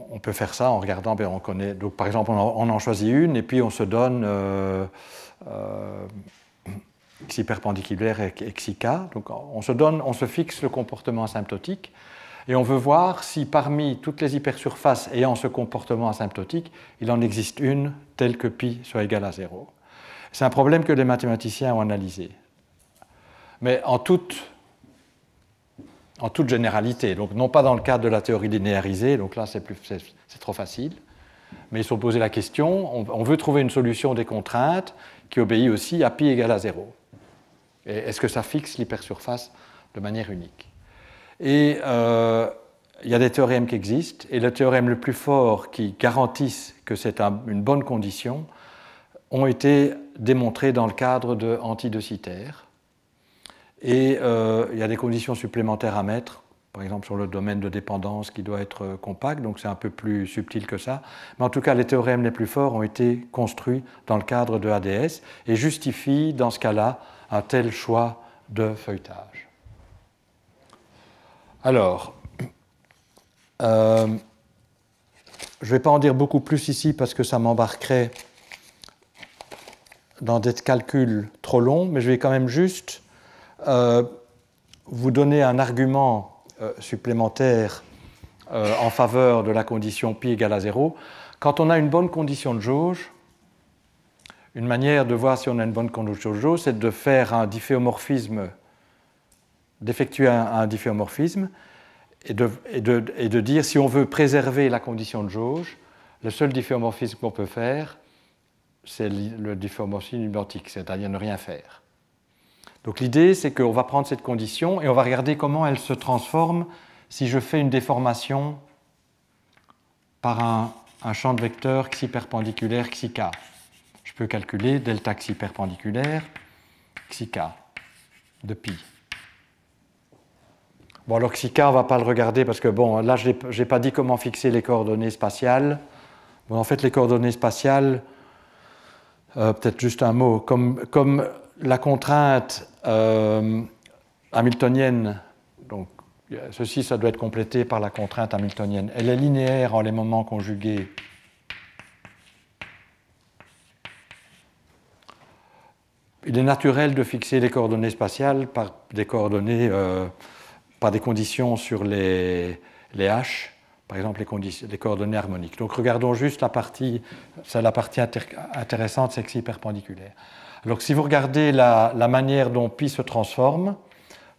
on peut faire ça en regardant, on connaît, donc par exemple on en choisit une et puis on se donne xi perpendiculaire et xi k. Donc on se fixe le comportement asymptotique et on veut voir si parmi toutes les hypersurfaces ayant ce comportement asymptotique, il en existe une telle que pi soit égal à 0. C'est un problème que les mathématiciens ont analysé. Mais en toute généralité, donc non pas dans le cadre de la théorie linéarisée, donc là c'est trop facile, mais ils se sont posé la question, on veut trouver une solution des contraintes qui obéit aussi à pi égale à 0. Et est-ce que ça fixe l'hypersurface de manière unique? Et il y a des théorèmes qui existent, et le théorème le plus fort qui garantissent que c'est une bonne condition ont été démontrés dans le cadre de Antti de Sitter. Et il y a des conditions supplémentaires à mettre, par exemple sur le domaine de dépendance qui doit être compact, donc c'est un peu plus subtil que ça. Mais en tout cas, les théorèmes les plus forts ont été construits dans le cadre de ADS et justifient dans ce cas-là un tel choix de feuilletage. Alors, je ne vais pas en dire beaucoup plus ici parce que ça m'embarquerait dans des calculs trop longs, mais je vais quand même juste vous donner un argument supplémentaire en faveur de la condition pi égale à 0. Quand on a une bonne condition de jauge, une manière de voir si on a une bonne condition de jauge, c'est de faire un difféomorphisme, d'effectuer un difféomorphisme et de dire si on veut préserver la condition de jauge, le seul difféomorphisme qu'on peut faire, c'est le difféomorphisme identique, c'est-à-dire ne rien faire. Donc l'idée, c'est qu'on va prendre cette condition et on va regarder comment elle se transforme si je fais une déformation par un champ de vecteurs xi perpendiculaire xi k. Je peux calculer delta xi perpendiculaire xi k de pi. Bon, alors xi k, on ne va pas le regarder parce que, bon, là, je n'ai pas dit comment fixer les coordonnées spatiales. Bon, en fait, les coordonnées spatiales, peut-être juste un mot, comme la contrainte hamiltonienne, donc ceci, ça doit être complété par la contrainte hamiltonienne. Elle est linéaire en les moments conjugués. Il est naturel de fixer les coordonnées spatiales par des coordonnées, par des conditions sur les H, par exemple les coordonnées harmoniques. Donc regardons juste la partie, c'est la partie intéressante, c'est xi perpendiculaire. Alors si vous regardez la manière dont pi se transforme,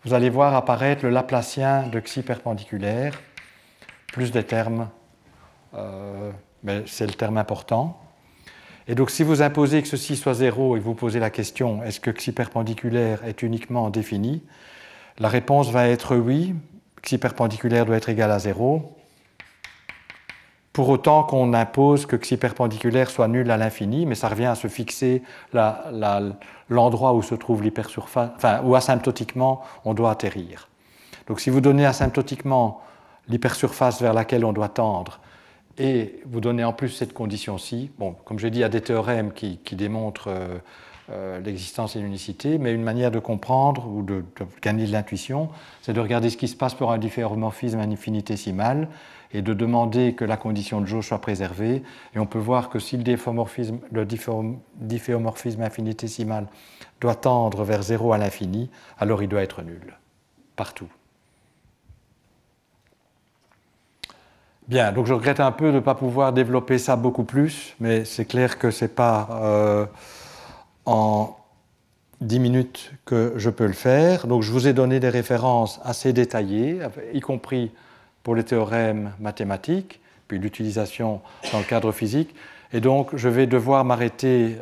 vous allez voir apparaître le Laplacien de xi perpendiculaire, plus des termes, mais c'est le terme important. Et donc si vous imposez que ceci soit 0 et que vous posez la question, est-ce que xi perpendiculaire est uniquement défini? La réponse va être oui, xi perpendiculaire doit être égal à 0, pour autant qu'on impose que xi perpendiculaire soit nul à l'infini, mais ça revient à se fixer l'endroit où se trouve l'hypersurface, enfin, où asymptotiquement on doit atterrir. Donc si vous donnez asymptotiquement l'hypersurface vers laquelle on doit tendre, et vous donnez en plus cette condition-ci, bon, comme j'ai dit, il y a des théorèmes qui démontrent l'existence et l'unicité, mais une manière de comprendre ou de gagner de l'intuition, c'est de regarder ce qui se passe pour un difféomorphisme infinitésimal et de demander que la condition de jauge soit préservée. Et on peut voir que si le difféomorphisme infinitésimal doit tendre vers 0 à l'infini, alors il doit être nul, partout. Bien, donc je regrette un peu de ne pas pouvoir développer ça beaucoup plus, mais c'est clair que ce n'est pas en 10 minutes que je peux le faire. Donc je vous ai donné des références assez détaillées, y compris pour les théorèmes mathématiques, puis l'utilisation dans le cadre physique. Et donc je vais devoir m'arrêter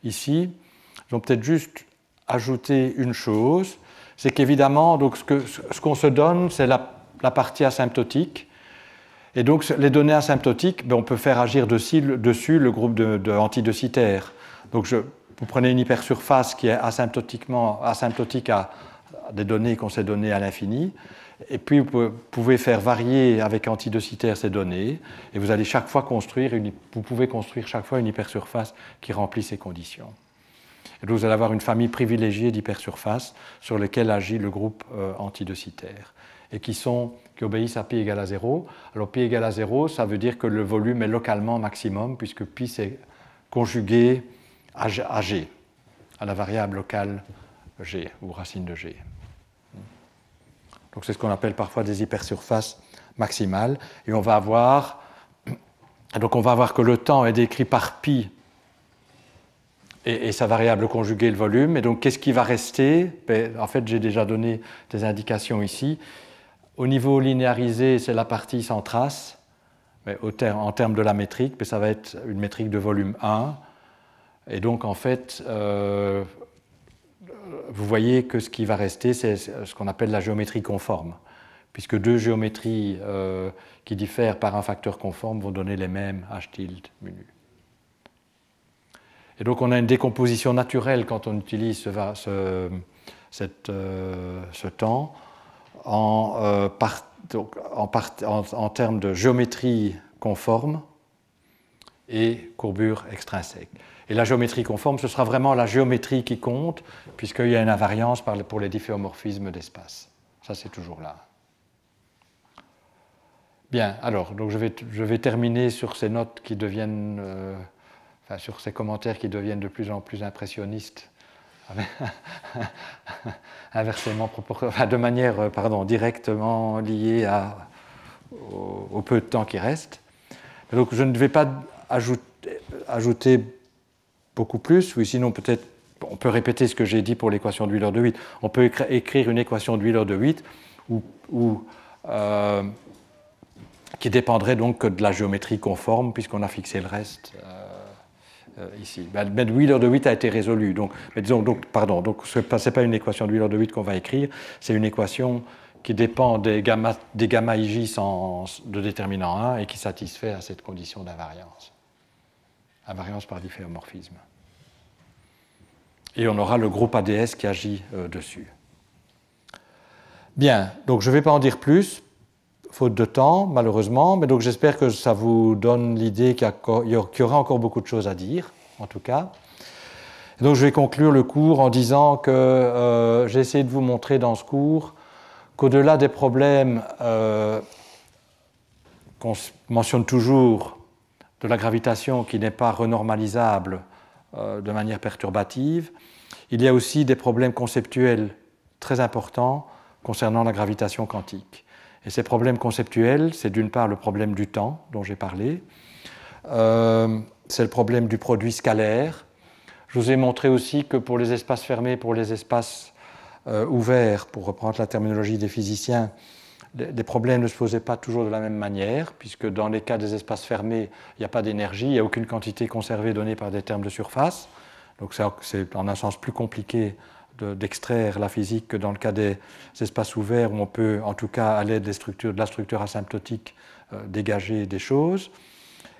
ici. Donc peut-être juste ajouter une chose, c'est qu'évidemment, donc ce qu'on se donne, c'est la partie asymptotique. Et donc, les données asymptotiques, on peut faire agir dessus le groupe de Antti de Sitter. Donc, vous prenez une hypersurface qui est asymptotique à des données qu'on s'est données à l'infini, et puis vous pouvez faire varier avec Antti de Sitter ces données, et vous allez chaque fois vous pouvez construire chaque fois une hypersurface qui remplit ces conditions. Et donc, vous allez avoir une famille privilégiée d'hypersurfaces sur lesquelles agit le groupe Antti de Sitter, et qui obéissent à pi égale à 0. Alors pi égale à 0, ça veut dire que le volume est localement maximum, puisque pi c'est conjugué à g. à la variable locale G, ou racine de G. Donc c'est ce qu'on appelle parfois des hypersurfaces maximales. Et on va avoir que le temps est décrit par pi et sa variable conjuguée, le volume. Et donc qu'est-ce qui va rester? En fait, j'ai déjà donné des indications ici. Au niveau linéarisé, c'est la partie sans trace. Mais en termes de la métrique, ça va être une métrique de volume 1. Et donc, en fait, vous voyez que ce qui va rester, c'est ce qu'on appelle la géométrie conforme, puisque deux géométries qui diffèrent par un facteur conforme vont donner les mêmes h tilde mu nu. Et donc, on a une décomposition naturelle quand on utilise ce temps en termes de géométrie conforme et courbure extrinsèque. Et la géométrie conforme, ce sera vraiment la géométrie qui compte, puisqu'il y a une invariance pour les difféomorphismes d'espace. Ça, c'est toujours là. Bien, alors, donc je vais terminer sur ces notes qui deviennent, sur ces commentaires qui deviennent de plus en plus impressionnistes, inversement de manière directement liée au peu de temps qui reste. Donc je ne vais pas ajouter beaucoup plus, ou sinon peut-être on peut répéter ce que j'ai dit pour l'équation de Wheeler de Witt. On peut écrire une équation de Wheeler de Witt qui dépendrait donc que de la géométrie conforme, puisqu'on a fixé le reste ici. Mais Wheeler de Witt a été résolu. Donc ce n'est pas une équation de Wheeler de Witt qu'on va écrire, c'est une équation qui dépend des gamma IJ de déterminant 1 et qui satisfait à cette condition d'invariance. Invariance par difféomorphisme. Et on aura le groupe ADS qui agit dessus. Bien, donc je ne vais pas en dire plus, faute de temps, malheureusement, mais donc j'espère que ça vous donne l'idée qu'il y aura encore beaucoup de choses à dire, en tout cas. Et donc je vais conclure le cours en disant que j'ai essayé de vous montrer dans ce cours qu'au-delà des problèmes qu'on mentionne toujours de la gravitation qui n'est pas renormalisable de manière perturbative, il y a aussi des problèmes conceptuels très importants concernant la gravitation quantique. Et ces problèmes conceptuels, c'est d'une part le problème du temps dont j'ai parlé, c'est le problème du produit scalaire. Je vous ai montré aussi que pour les espaces fermés, pour les espaces ouverts, pour reprendre la terminologie des physiciens, les problèmes ne se posaient pas toujours de la même manière, puisque dans les cas des espaces fermés, il n'y a pas d'énergie, il n'y a aucune quantité conservée donnée par des termes de surface. Donc c'est en un sens plus compliqué d'extraire la physique que dans le cas des espaces ouverts, où on peut, en tout cas à l'aide de la structure asymptotique, dégager des choses.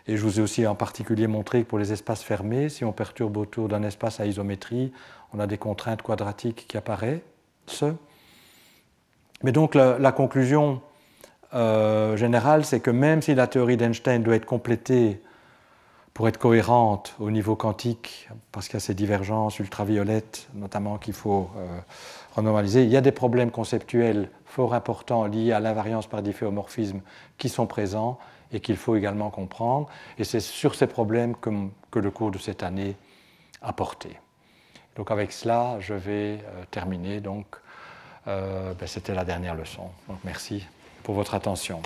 Et je vous ai aussi en particulier montré que pour les espaces fermés, si on perturbe autour d'un espace à isométrie, on a des contraintes quadratiques qui apparaissent. Mais donc la conclusion générale, c'est que même si la théorie d'Einstein doit être complétée pour être cohérente au niveau quantique, parce qu'il y a ces divergences ultraviolettes notamment qu'il faut renormaliser, il y a des problèmes conceptuels fort importants liés à l'invariance par difféomorphisme qui sont présents et qu'il faut également comprendre. Et c'est sur ces problèmes que le cours de cette année a porté. Donc avec cela, je vais terminer. Donc, c'était la dernière leçon. Donc merci pour votre attention.